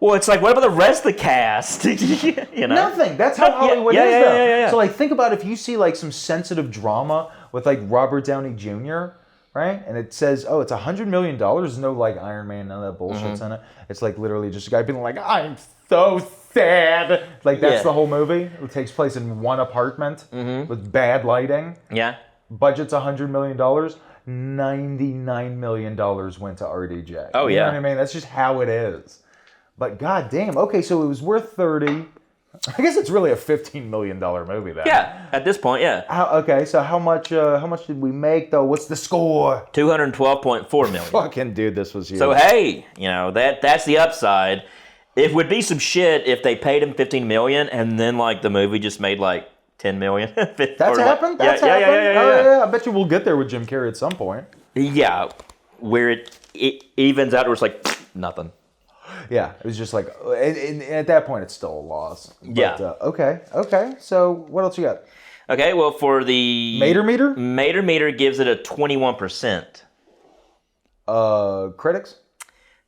Well, it's like, what about the rest of the cast? You know? Nothing. That's how Hollywood is, yeah, though. yeah. So, like, think about if you see, like, some sensitive drama with, like, Robert Downey Jr., right? And it says, oh, it's $100 million. There's no, like, Iron Man, none of that bullshit's in it. It's, like, literally just a guy being like, I'm so sad. Like, that's the whole movie. It takes place in one apartment with bad lighting. Yeah. Budget's $100 million. $99 million went to RDJ. Oh, You yeah. know what I mean? That's just how it is. But goddamn, okay, so it was worth 30. I guess it's really a $15 million movie then. Yeah, at this point, yeah. Okay, so how much did we make though? What's the score? $212.4 million. Fucking dude, this was huge. So hey, you know, that's the upside. It would be some shit if they paid him $15 million and then like the movie just made like $10 million. That's happened? That's happened? Oh yeah, I bet you we'll get there with Jim Carrey at some point. Yeah, where it evens out where it's like nothing. Yeah, it was just like, and at that point, it's still a loss. But, Yeah. Okay. So what else you got? Okay, well, for the Mater meter? Mater meter gives it a 21%. Critics?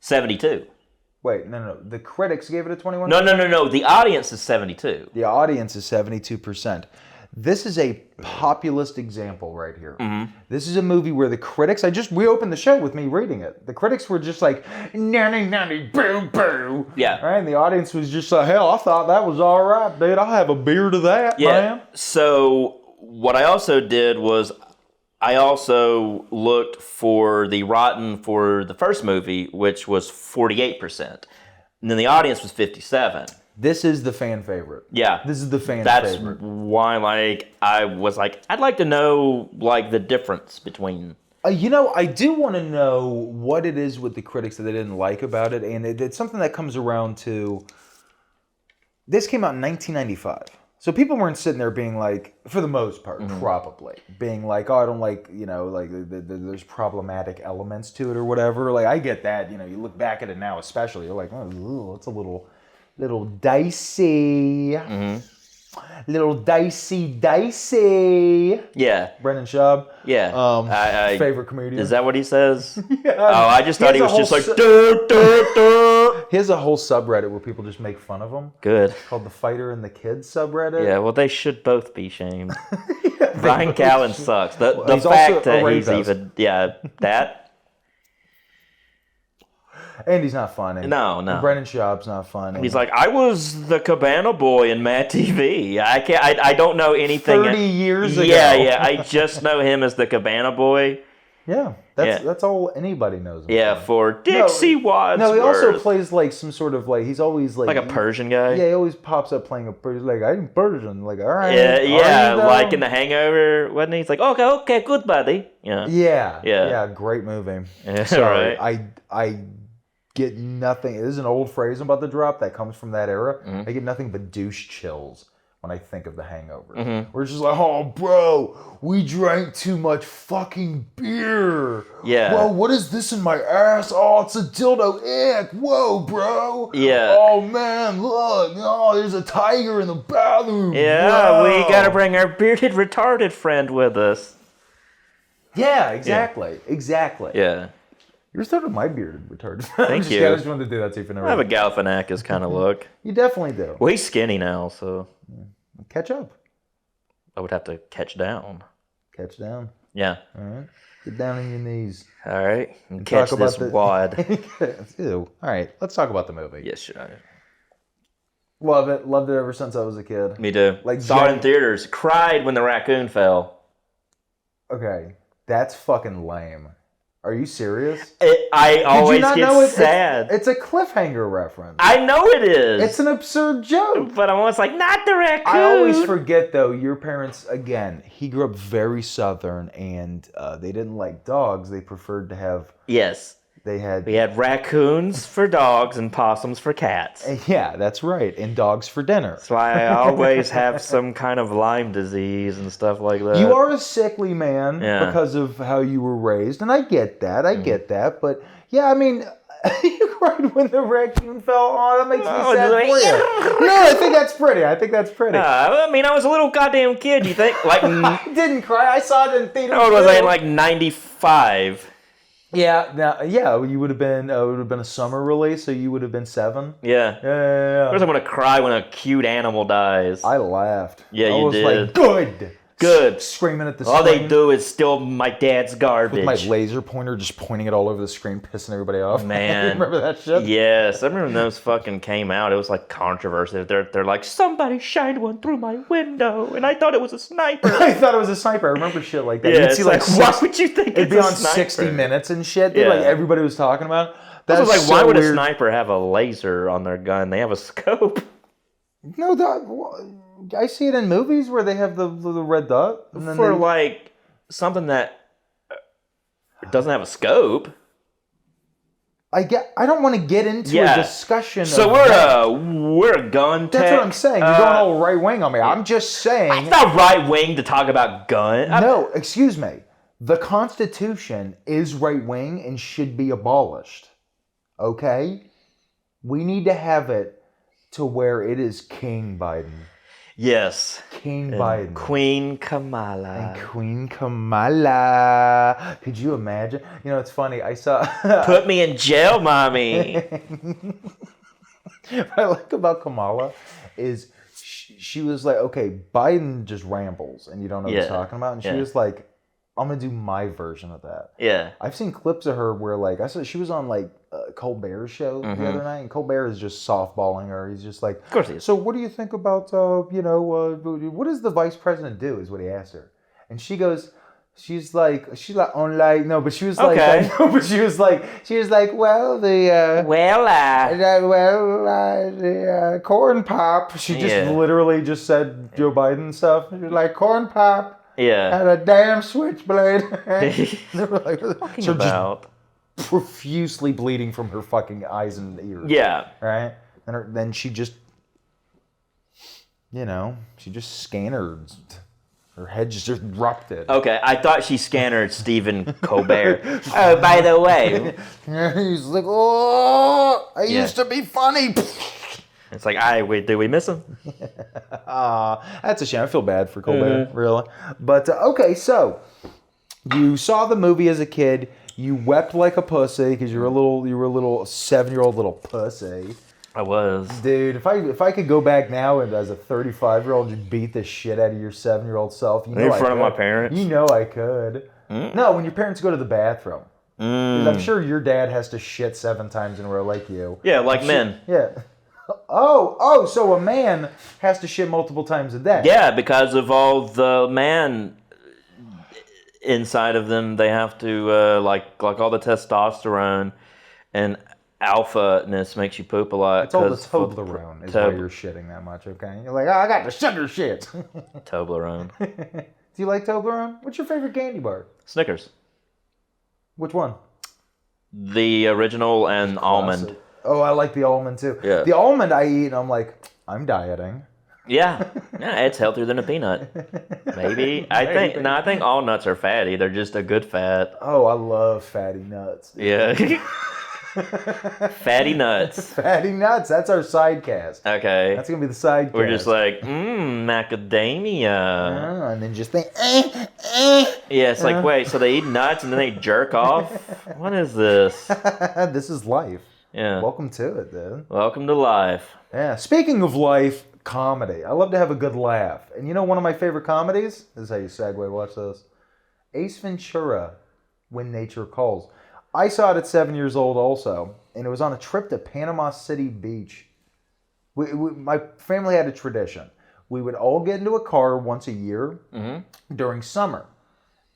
72. Wait, no. The critics gave it a 21? No. The audience is 72. The audience is 72%. This is a populist example right here. This is a movie where the critics, we opened the show with me reading it. The critics were just like, nanny, nanny, boo, boo. Yeah. Right? And the audience was just like, hell, I thought that was all right, dude. I'll have a beer to that, man. So what I also did was I also looked for the Rotten for the first movie, which was 48%. And then the audience was 57%. This is the fan favorite. Yeah. This is the fan That's favorite. why, like, I was like, I'd like to know, like, the difference between... I do want to know what it is with the critics that they didn't like about it, and it's something that comes around to... This came out in 1995. So people weren't sitting there being like, for the most part, probably, being like, oh, I don't like, like there's problematic elements to it or whatever. Like, I get that, you look back at it now especially, you're like, oh, it's a little dicey. Little dicey. Yeah. Brendan Schaub. Yeah. Favorite comedian. Is that what he says? Yeah. Oh, I just thought he was just like, duh, duh, duh. He has a whole subreddit where people just make fun of him. Good. Called the Fighter and the Kids subreddit. Yeah, well, they should both be shamed. Brian Callen sucks. The he's fact also a that he's rapist. even, that. And he's not funny. No. And Brendan Schaub's not funny. He's like, I was the Cabana Boy in Mad TV. I don't know anything. 30 years ago. Yeah. I just know him as the Cabana Boy. Yeah, that's all anybody knows him Yeah, for Dixie Wadsworth. No, he also plays like some sort of like, he's always like a Persian guy. Yeah, he always pops up playing a Persian. Like, I'm Persian. Like, all right. Yeah, like in The Hangover, wasn't he? He's like, okay, good buddy. Yeah. Great movie. Yeah, Sorry, right. I get nothing. This is an old phrase I'm about to drop that comes from that era. I get nothing but douche chills when I think of The Hangover. We're just like, oh, bro, we drank too much fucking beer. Yeah. Whoa, what is this in my ass? Oh, it's a dildo. Ick. Whoa, bro. Yeah. Oh, man, look. Oh, there's a tiger in the bathroom. Yeah, Whoa. we gotta bring our bearded retarded friend with us. Yeah, exactly. Yeah. You're starting my bearded retarded. Thank you. I just wanted to do that so you can never. I have a Galifianakis kind of look. You definitely do. Well, he's skinny now, so Catch up. I would have to catch down. Catch down. Yeah. All right. Get down on your knees. All right. And catch this wad. Ew. All right. Let's talk about the movie. Yes, sure. Love it. Loved it ever since I was a kid. Me too. Like, saw it in theaters. Cried when the raccoon fell. Okay. That's fucking lame. Are you serious? I always get sad. It's a cliffhanger reference. I know it is. It's an absurd joke. But I'm always like, not the raccoon. I always forget, though, your parents, again, he grew up very Southern, and they didn't like dogs. They preferred to have... Yes. We had raccoons for dogs and possums for cats. Yeah, that's right. And dogs for dinner. That's why I always have some kind of Lyme disease and stuff like that. You are a sickly man because of how you were raised, and I get that. But yeah, I mean, you cried when the raccoon fell. Oh, that makes me sad for you. No, I think that's pretty. I mean, I was a little goddamn kid. You think? Like, I didn't cry. I saw it in theaters. How old was I? In like 95. Yeah, you would have been. It would have been a summer release, so you would have been 7. Yeah. Yeah. Of course, I'm gonna cry when a cute animal dies. I laughed. Yeah, I you was did. like, good. Good. Screaming at the All screen. they do is steal my dad's garbage. With my laser pointer just pointing it all over the screen, pissing everybody off. Man. Remember that shit? Yes, I remember when those fucking came out. It was like controversy. They're like, somebody shined one through my window, and I thought it was a sniper. I thought it was a sniper. I remember shit like that. Yeah, You'd see like why would you think it'd it's be a on sniper? 60 Minutes and shit. Dude, Yeah. like everybody was talking about it. I was That's like, why so would weird. a sniper have a laser on their gun? They have a scope. No, I see it in movies where they have the red dot. And then For like something that doesn't have a scope. I don't want to get into a discussion. So we're a gun tech. That's what I'm saying. You're going all right wing on me. I'm just saying. It's not right wing to talk about gun. No, excuse me. The Constitution is right wing and should be abolished. Okay? We need to have it to where it is King Biden. Yes. King Biden. Queen Kamala. And Queen Kamala. Could you imagine? You know, it's funny. I saw... Put me in jail, mommy. What I like about Kamala is she was like, okay, Biden just rambles and you don't know what he's talking about. And she was like, I'm going to do my version of that. Yeah. I've seen clips of her where, like, I saw she was on, like, Colbert's show the other night, and Colbert is just softballing her. He's just like, of course he is. So what do you think about, what does the vice president do, is what he asked her. And she goes, she's like, online, no, but she was like, Okay. she was like, well, the corn pop. She just literally just said Joe Biden stuff. She was like, corn pop. Yeah. Had a damn switchblade. They were like, Talking so about. just profusely bleeding from her fucking eyes and ears. Yeah. Right? And then she just, scanned her head just erupted. Okay, I thought she scanned Stephen Colbert. Oh, by the way. He's like, oh, I used to be funny. It's like, did we miss him? That's a shame. I feel bad for Colbert, really. But, okay, so you saw the movie as a kid. You wept like a pussy because you were a little 7-year-old little pussy. I was. Dude, if I could go back now and as a 35-year-old just beat the shit out of your 7-year-old self, in front of my parents? You know I could. No, when your parents go to the bathroom. 'Cause I'm sure your dad has to shit 7 times in a row like you. Yeah, like men. Yeah. Oh, so a man has to shit multiple times a day. Yeah, because of all the man inside of them, they have to, like all the testosterone and alpha-ness makes you poop a lot. It's all the Toblerone is why you're shitting that much, okay? You're like, I got the sugar shit. Toblerone. Do you like Toblerone? What's your favorite candy bar? Snickers. Which one? The original and almond. Oh, I like the almond too. Yeah. The almond I eat and I'm like, I'm dieting. Yeah, it's healthier than a peanut. Maybe. I think all nuts are fatty. They're just a good fat. Oh, I love fatty nuts. Yeah. Fatty nuts. Fatty nuts. That's our side cast. Okay. That's gonna be the side cast. We're just like, macadamia. And then just think, Yeah, it's like, wait, so they eat nuts and then they jerk off? What is this? This is life. Yeah. Welcome to it, dude. Welcome to life. Yeah. Speaking of life, comedy. I love to have a good laugh. And you know one of my favorite comedies? This is how you segue. Watch this. Ace Ventura, When Nature Calls. I saw it at 7 years old also. And it was on a trip to Panama City Beach. My family had a tradition. We would all get into a car once a year during summer.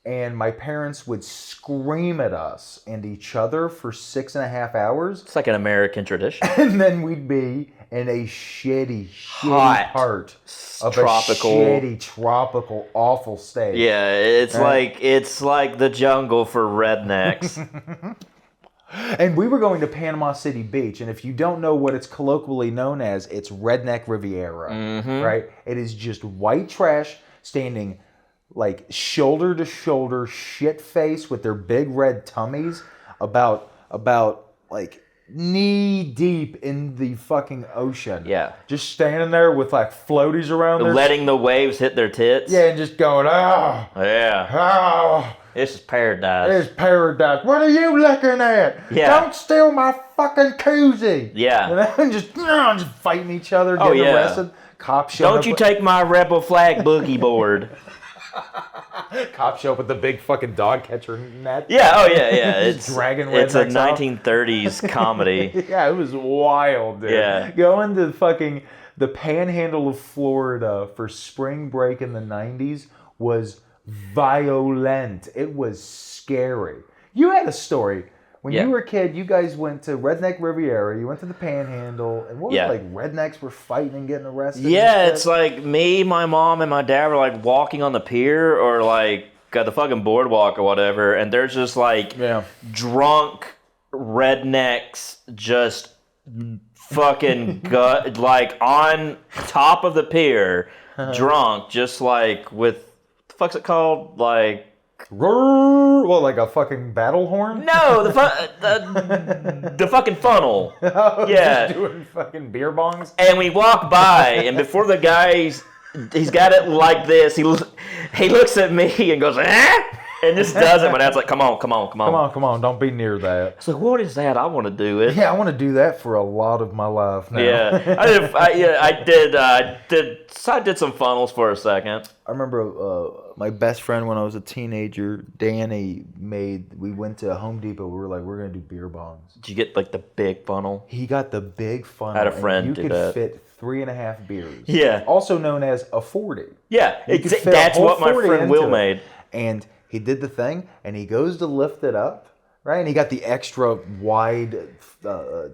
And my parents would scream at us and each other for 6.5 hours. It's like an American tradition. And then we'd be in a shitty Hot, part of tropical, a shitty, tropical, awful state. Yeah, it's like the jungle for rednecks. And we were going to Panama City Beach, and if you don't know what it's colloquially known as, it's Redneck Riviera, right? It is just white trash standing like shoulder to shoulder, shit face with their big red tummies, about like knee deep in the fucking ocean. Yeah. Just standing there with like floaties around there. Letting the waves hit their tits. Yeah, and just going, oh. Yeah. Oh. This is paradise. It's paradise. What are you looking at? Yeah. Don't steal my fucking koozie. Yeah. You know, and just fighting each other, getting arrested. Cops show up. Don't you take my rebel flag boogie board. Cops show up with the big fucking dog catcher net. Yeah, oh yeah. It's dragging It's a rednecks off. 1930s comedy. Yeah, it was wild, dude. Yeah. Going to fucking the panhandle of Florida for spring break in the 90s was violent. It was scary. You had a story. When you were a kid, you guys went to Redneck Riviera, you went to the Panhandle, and what was it, like rednecks were fighting and getting arrested? Yeah, it's like me, my mom, and my dad were like walking on the pier or like at the fucking boardwalk or whatever, and there's just like drunk rednecks just fucking like on top of the pier, drunk, just like with, the fuck's it called? Like, well, like a fucking battle horn? no, the fucking funnel. Just doing fucking beer bongs? And we walk by, and before the guy's, he's got it like this, he looks at me and goes, and just does it. My dad's like, come on. Come on, don't be near that. It's like, what is that? I want to do it. Yeah, I want to do that for a lot of my life now. Yeah, I did some funnels for a second. I remember my best friend when I was a teenager, Danny, we went to Home Depot. We were like, we're going to do beer bongs. Did you get like the big funnel? He got the big funnel. I had a friend do do that. You that. could fit 3.5 beers. Yeah. Also known as a 40. Yeah, You could fit a that's whole what my 40 friend into Will it. made. And he did the thing, and he goes to lift it up, right? And he got the extra wide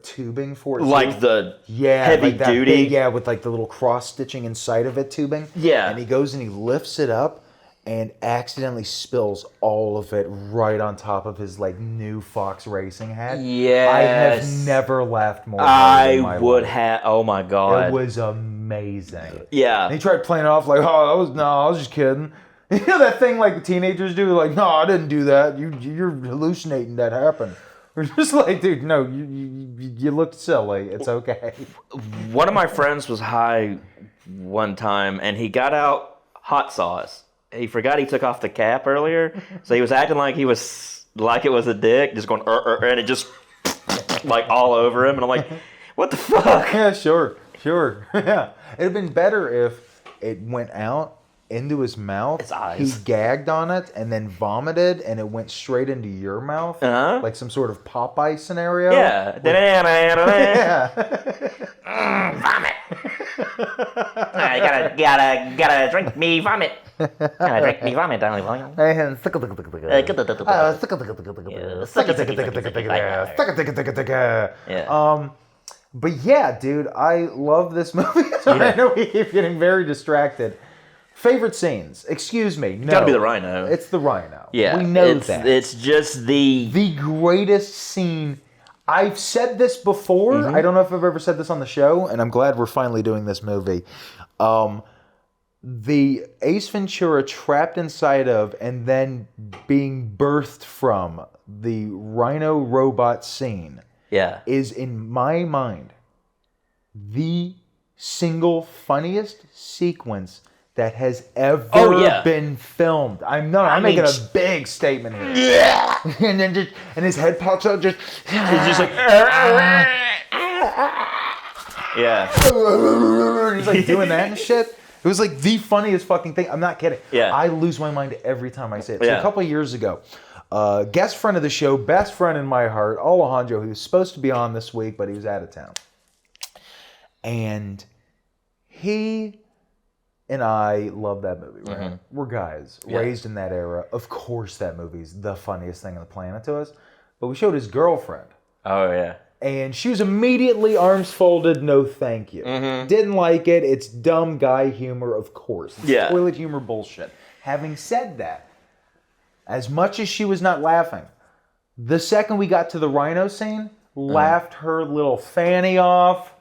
tubing for it. Like the heavy like that duty? big, with like the little cross stitching inside of it tubing. Yeah. And he goes and he lifts it up and accidentally spills all of it right on top of his like new Fox Racing hat. Yes. I have never laughed more hard in my I would life. have. Oh my god. It was amazing. Yeah. And he tried playing it off like, I was just kidding. You know that thing like the teenagers do? Like, no, I didn't do that. You're hallucinating that happened. We're just like, dude, no, you looked silly. It's okay. One of my friends was high one time, and he got out hot sauce. He forgot he took off the cap earlier, so he was acting like he was like it was a dick, just going and it just like all over him. And I'm like, what the fuck? Yeah, sure. Yeah, it'd have been better if it went out into his mouth. His eyes. He gagged on it and then vomited, and it went straight into your mouth, like some sort of Popeye scenario. Yeah. Vomit. Gotta drink me vomit. Gotta drink me vomit, darling. Yeah. But yeah, dude, I love this movie. I know we keep getting very distracted. Favorite scenes? Excuse me. No. Gotta be the rhino. It's the rhino. Yeah. We know that. It's just the greatest scene. I've said this before. Mm-hmm. I don't know if I've ever said this on the show, and I'm glad we're finally doing this movie. The Ace Ventura trapped inside of and then being birthed from the rhino robot scene is, in my mind, the single funniest sequence that has ever been filmed. I'm making a big statement here. Yeah. And then and his head pops out he's just like he's like doing that and shit. It was like the funniest fucking thing. I'm not kidding. Yeah. I lose my mind every time I say it. So a couple of years ago, guest friend of the show, best friend in my heart, Alejandro, he was supposed to be on this week, but he was out of town. And he and I love that movie, right? Mm-hmm. We're guys raised in that era. Of course that movie's the funniest thing on the planet to us. But we showed his girlfriend. Oh, yeah. And she was immediately arms folded, no thank you. Mm-hmm. Didn't like it. It's dumb guy humor, of course. It's toilet humor bullshit. Having said that, as much as she was not laughing, the second we got to the rhino scene, laughed her little fanny off.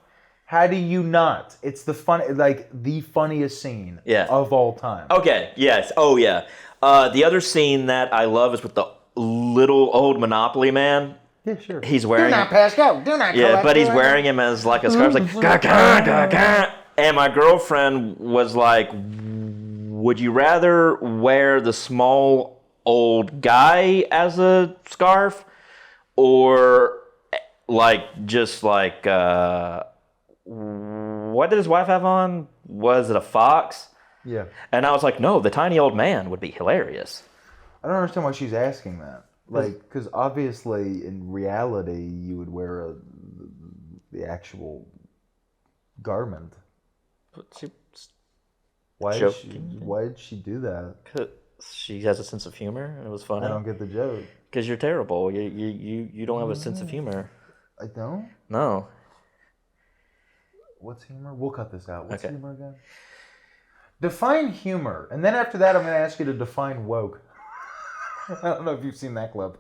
How do you not? It's the funniest scene of all time. Okay, yes. Oh, yeah. The other scene that I love is with the little old Monopoly man. Yeah, sure. He's wearing... Do not pass go. Do not collect. Yeah, but he's wearing him as like a scarf. Like, gah. And my girlfriend was like, would you rather wear the small old guy as a scarf, or like just like what did his wife have on? Was it a fox? Yeah. And I was like, no, the tiny old man would be hilarious. I don't understand why she's asking that. Like, because obviously in reality you would wear the actual garment. But she Why did she do that? She has a sense of humor, and it was funny. I don't get the joke. Because you're terrible. You don't have a sense of humor. I don't? No. What's humor? We'll cut this out. What's Okay. humor again? Define humor. And then after that, I'm going to ask you to define woke. I don't know if you've seen that clip.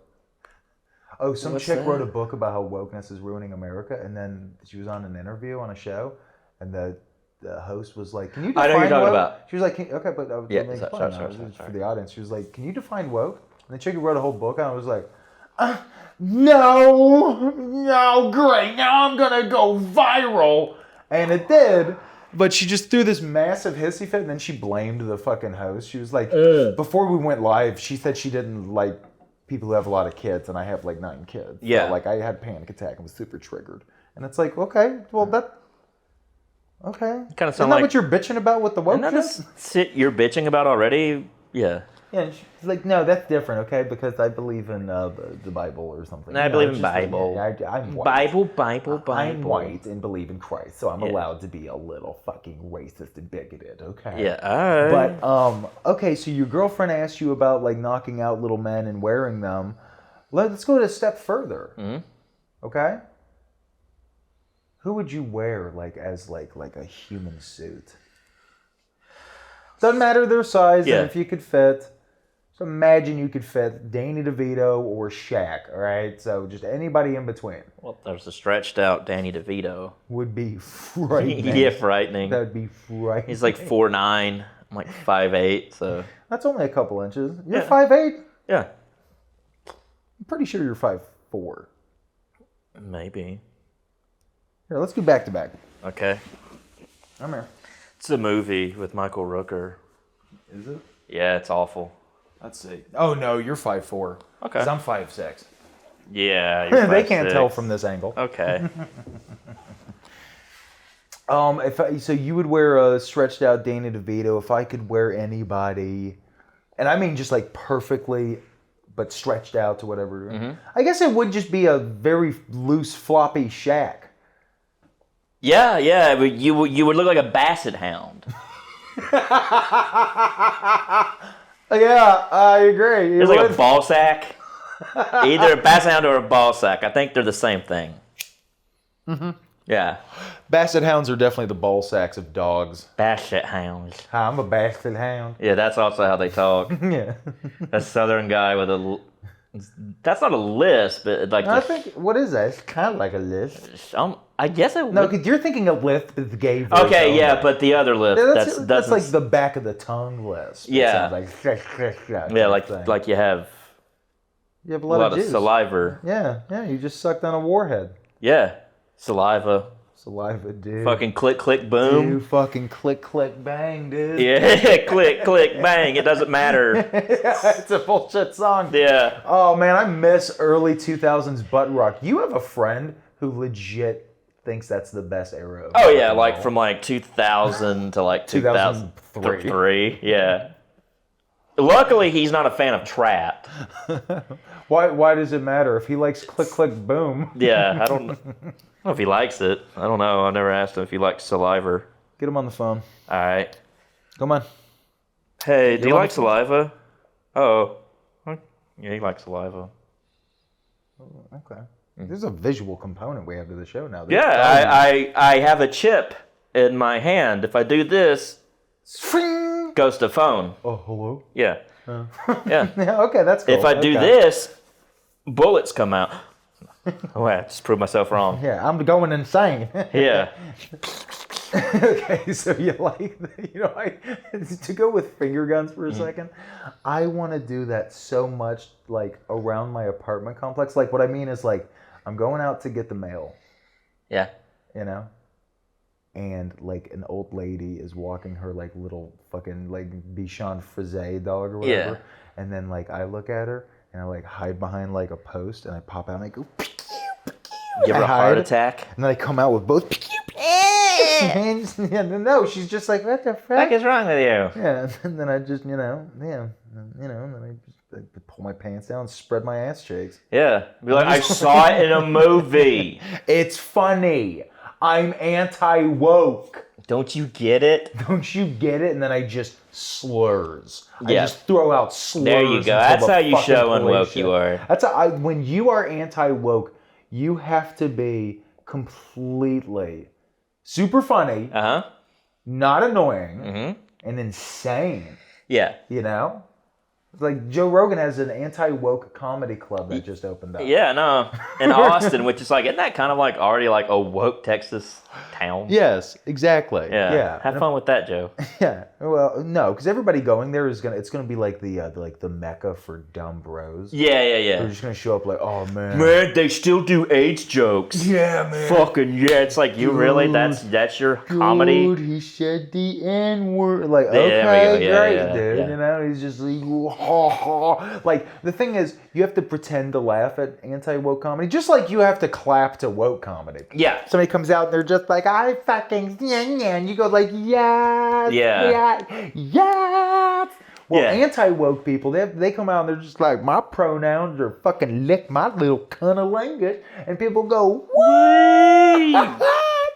Oh, some What's chick that? wrote a book about how wokeness is ruining America, and then she was on an interview on a show, and the host was like, "Can you define I know what you're talking woke?" about. She was like, okay, but Yeah, let me sorry, explain now. For the audience. She was like, "Can you define woke?" And the chick who wrote a whole book on it was like, no, great, now I'm gonna go viral, and it did. But she just threw this massive hissy fit, and then she blamed the fucking host. She was like, before we went live, she said she didn't like people who have a lot of kids, and I have like 9 kids. Yeah. So, like, I had a panic attack and was super triggered. And it's like, okay, well, okay. Kind of Isn't sound that like what you're bitching about with the woke Isn't that shit? the shit you're bitching about already? Yeah. Yeah, and she's like, no, that's different, okay? Because I believe in the Bible or something. I You know, believe it's in just like, Bible. yeah, I'm white. Bible. I'm white and believe in Christ, so I'm Yeah. allowed to be a little fucking racist and bigoted, okay? Yeah, alright. But okay, so your girlfriend asked you about like knocking out little men and wearing them. Let's go a step further. Mm-hmm. Okay? Who would you wear like as like a human suit? Doesn't matter their size, Yeah. and if you could fit. So imagine you could fit Danny DeVito or Shaq, all right? So just anybody in between Well, there's a stretched out Danny DeVito. would be frightening. Yeah, frightening. That would be frightening. He's like 4'9", I'm like 5'8", so That's only a couple inches. You're Yeah. 5'8"? yeah, I'm pretty sure you're 5'4". maybe. Here, let's do back to back. Okay, I'm here. it's a movie with Michael Rooker. Is it? Yeah, it's awful. Let's see. Oh no, you're 5'4". Okay. 'Cause I'm 5'6". Yeah, you're They can't 5'6". tell from this angle. Okay. So you would wear a stretched out Danny DeVito. If I could wear anybody, and I mean just like perfectly, but stretched out to whatever. Mm-hmm. I guess it would just be a very loose, floppy Shaq. Yeah, but you would look like a basset hound. Yeah, I agree. It's like a ball sack. Either a basset hound or a ball sack. I think they're the same thing. Mm-hmm. Yeah. Basset hounds are definitely the ball sacks of dogs. Basset hounds. Hi, I'm a basset hound. Yeah, that's also how they talk. Yeah. A southern guy with a... That's not a lisp, but like... I think, what is that? It's kind of like a lisp. I guess it would... No, because you're thinking of lisp is gay voice. Okay, only. yeah, but the other lisp, Yeah, that's like the back of the tongue lisp. It Yeah. sounds like Yeah, like you have you have a a lot, lot of of juice. saliva. Yeah, you just sucked on a warhead. Yeah. Saliva. Saliva, dude. Fucking click, click, boom. You fucking click, bang, dude. Yeah, click, click, bang. It doesn't matter. It's a bullshit song. Yeah. Oh, man, I miss early 2000s butt rock. You have a friend who legit thinks that's the best era of Oh, rock yeah, and like roll. from like 2000 to like 2003. 2003. Yeah. Luckily, he's not a fan of trap. Why does it matter? If he likes click, boom. Yeah, I don't know if he likes it. I don't know. I never asked him if he likes saliva. Get him on the phone. All right. Come on. Hey, do you want like saliva? Oh. Yeah, he likes saliva. Okay. There's a visual component we have to the show now. Yeah, I have a chip in my hand. If I do this, Swing! goes to phone. Oh, hello? Yeah. Yeah. Yeah, okay, that's cool. If I do Okay. this, bullets come out. Oh, I just proved myself wrong. Yeah, I'm going insane. Yeah. Okay, so you like, to go with finger guns for a second, I want to do that so much, like, around my apartment complex. Like, what I mean is, like, I'm going out to get the mail, Yeah. you know? and like an old lady is walking her like little fucking like Bichon Frise dog or whatever. Yeah. And then like I look at her and I like hide behind like a post and I pop out and I go, Give her I a heart hide. attack. And then I come out with both hands. And no, she's just like, what the fuck? What is wrong with you? Yeah, and then I just, and then I just pull my pants down and spread my ass cheeks. Yeah. Be like, I saw it in a movie. It's funny. I'm anti-woke. Don't you get it? Don't you get it? And then I just slurs. I Yeah. just throw out slurs. There you go. until That's the how you fucking show police unwoke shit. you are. That's when you are anti-woke, you have to be completely super funny, Uh-huh. not annoying, Mm-hmm. and insane. Yeah. You know? It's like Joe Rogan has an anti-woke comedy club that just opened up. Yeah, no. In Austin, which is like, isn't that kind of like already like a woke Texas town? Yes, exactly. Yeah. Yeah. Have fun with that, Joe. Yeah. Well, no, because everybody going there it's gonna be like the mecca for dumb bros. Yeah, yeah, They're yeah. just gonna show up like, oh man. Man, they still do AIDS jokes. Yeah, man. Fucking yeah. It's like, you really, that's your comedy? Dude, he said the N-word. Like, There we okay, go. Yeah, great, yeah, dude. yeah. You know, he's just like, ha ha. Like, the thing is, you have to pretend to laugh at anti-woke comedy, just like you have to clap to woke comedy. Yeah. Somebody comes out and they're just like, I fucking, yeah, and you go like, yes, Yeah. yes. Well, Yeah. anti-woke people, they come out and they're just like, my pronouns are fucking lick my little cunnilingus. And people go, what?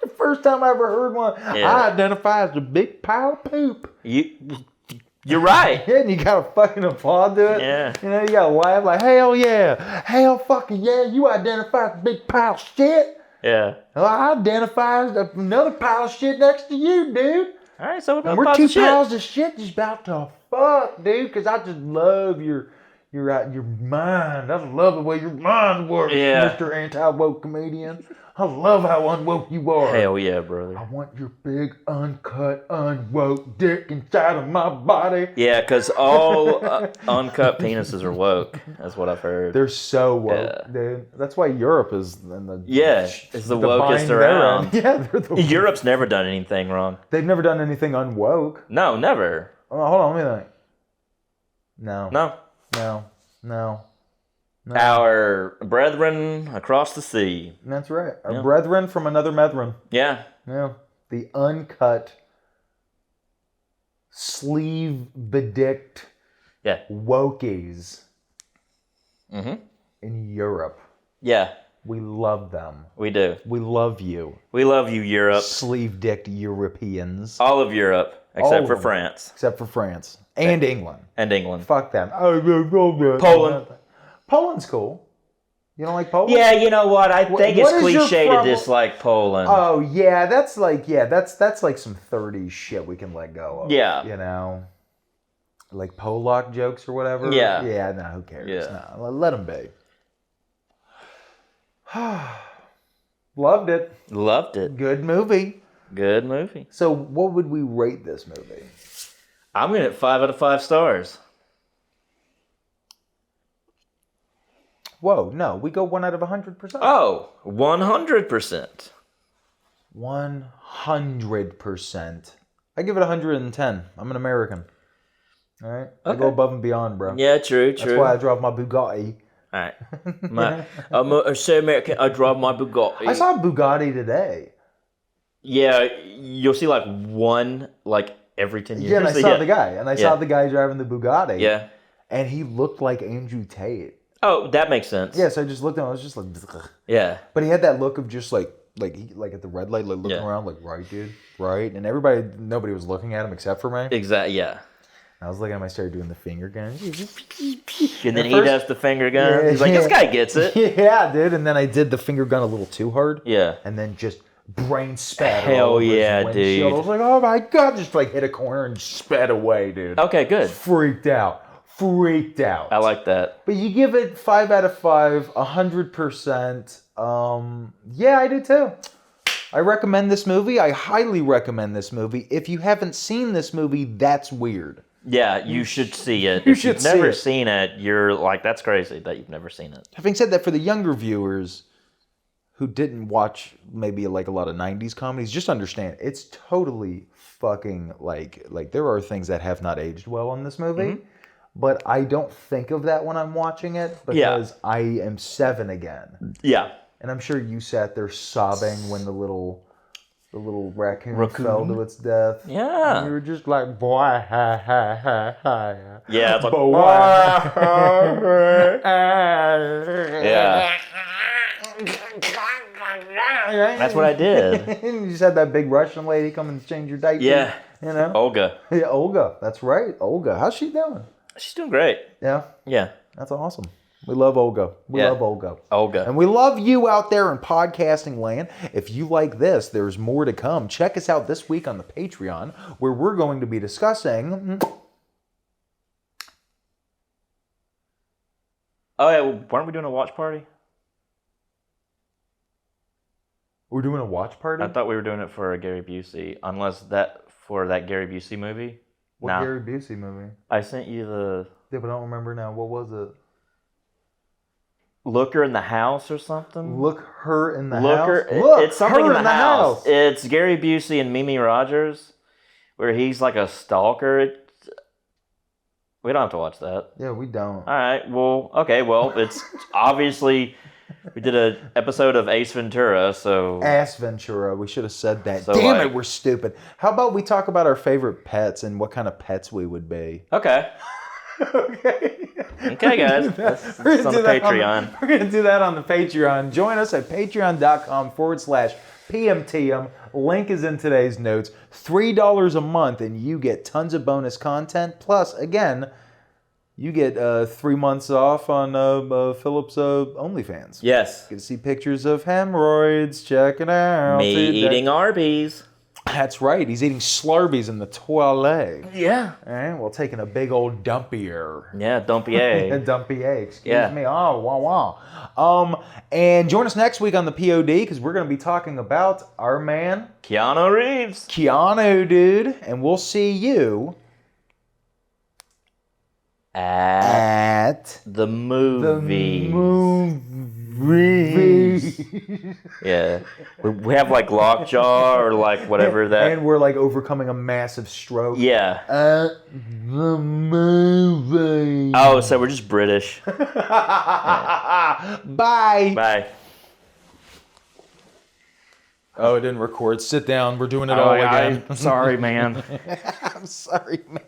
The first time I ever heard one, Yeah. I identify as a big pile of poop. You're right. Yeah, and you gotta fucking applaud to it. Yeah. You know, you gotta laugh like, hell yeah. Hell fucking yeah, you identify as a big pile of shit. Yeah. Well, I identify as another pile of shit next to you, dude. All right, so And we're two piles of shit just about to fuck, dude, because I just love your mind. I love the way your mind works, Yeah. Mr. Anti-Woke Comedian. I love how unwoke you are. Hell yeah, brother. I want your big, uncut, unwoke dick inside of my body. Yeah, because all uncut penises are woke. That's what I've heard. They're so woke, Yeah. dude. That's why Europe is in the It's the wokest bind they're around. in. Yeah, they're the Europe's never done anything wrong. They've never done anything unwoke. No, never. Oh, hold on, let me think. No. No. No. Our brethren across the sea. That's right. Our Yeah. brethren from another methrin. Yeah. Yeah. The uncut, sleeve bedicked Yeah. wokies Mm-hmm. in Europe. Yeah, We love them. we do. We love you. We love you, Europe. Sleeve dicked Europeans. All of Europe, All except of for them. France Except for France. And England. and England. Fuck them. Poland. Poland's cool. You don't like Poland? Yeah, you know what? I think what it's is your cliche to problem- dislike Poland. Oh yeah, that's like some 30s shit we can let go of. Yeah. You know, like Polak jokes or whatever. Yeah. Yeah. No, who cares? Yeah. No, let them be. Loved it. Loved it. Good movie. Good movie. So, what would we rate this movie? I'm gonna hit 5 out of 5 stars. Whoa, no, we go 1 out of 100%. Oh, 100%. 100%. I give it 110. I'm an American. All right, I Okay. go above and beyond, bro. Yeah, true, That's true. why I drive my Bugatti. All right. I'm so American, I drive my Bugatti. I saw a Bugatti today. Yeah, you'll see like one like every 10 years. Yeah, and I saw the guy, and I Yeah. saw the guy driving the Bugatti. Yeah. And he looked like Andrew Tate. Oh, that makes sense. Yeah, so I just looked at him. I was just like, ugh. Yeah. But he had that look of just like at the red light, like looking Yeah. around, like, right, dude, right. And nobody was looking at him except for me. Exactly. Yeah. I was looking at him. I started doing the finger gun. And then he first- does the finger gun. Yeah, He's like, this yeah. guy gets it. Yeah, dude. And then I did the finger gun a little too hard. Yeah. And then just brain spatter. Hell all over his yeah, windshield. dude. I was like, oh my god! Just like hit a corner and sped away, dude. Okay, good. Freaked out. I like that. But you give it 5 out of 5, 100%. Yeah, I do too. I recommend this movie. I highly recommend this movie. If you haven't seen this movie, that's weird. Yeah, you should see it. You If should you've see never it. seen it, you're like, that's crazy that you've never seen it. Having said that, for the younger viewers, who didn't watch maybe like a lot of 90s comedies, just understand it's totally fucking like there are things that have not aged well in this movie. But I don't think of that when I'm watching it because I am 7 again. Yeah. And I'm sure you sat there sobbing when the little raccoon fell to its death. Yeah. And you were just like, boy, ha, ha, ha, ha. Yeah, it's like, boy. Yeah. That's what I did. You just had that big Russian lady come and change your diaper. Yeah. You know? Olga. Yeah, Olga. That's right. Olga. How's she doing? She's doing great. Yeah. Yeah. That's awesome. We love Olga. We love Olga. Olga. And we love you out there in podcasting land. If you like this, there's more to come. Check us out this week on the Patreon, where we're going to be discussing... Oh, yeah. Weren't we doing a watch party? We're doing a watch party? I thought we were doing it for a Gary Busey, unless for that Gary Busey movie. What Gary Busey movie? I sent you the... Yeah, but I don't remember now. What was it? Look Her in the House or something? Look Her in the Look House? Her, Look it's something Her in the house. It's Gary Busey and Mimi Rogers, where he's like a stalker. We don't have to watch that. Yeah, we don't. All right. Well, okay. Well, it's obviously... We did an episode of Ace Ventura, so... Ass Ventura. We should have said that. So Damn it, we're stupid. How about we talk about our favorite pets and what kind of pets we would be? Okay. Okay. Okay, guys. That's on the Patreon. We're going to do that on the Patreon. Join us at patreon.com/PMTM. Link is in today's notes. $3 a month and you get tons of bonus content. Plus, again... You get 3 months off on Philip's OnlyFans. Yes. You get to see pictures of hemorrhoids. Check it out. Me eating Arby's. That's right. He's eating Slurpees in the toilet. Yeah. All right. Well, taking a big old dumpier. Yeah, Dumpier. Dumpier. Excuse me. Oh, wow. And join us next week on the POD because we're going to be talking about our man Keanu Reeves. Keanu, dude. And we'll see you... At the movies. Yeah. We have like lockjaw or like whatever that. And we're like overcoming a massive stroke. Yeah. At the movies. Oh, so we're just British. Bye. Bye. Oh, it didn't record. Sit down. We're doing it all again. I'm sorry, man. I'm sorry, man.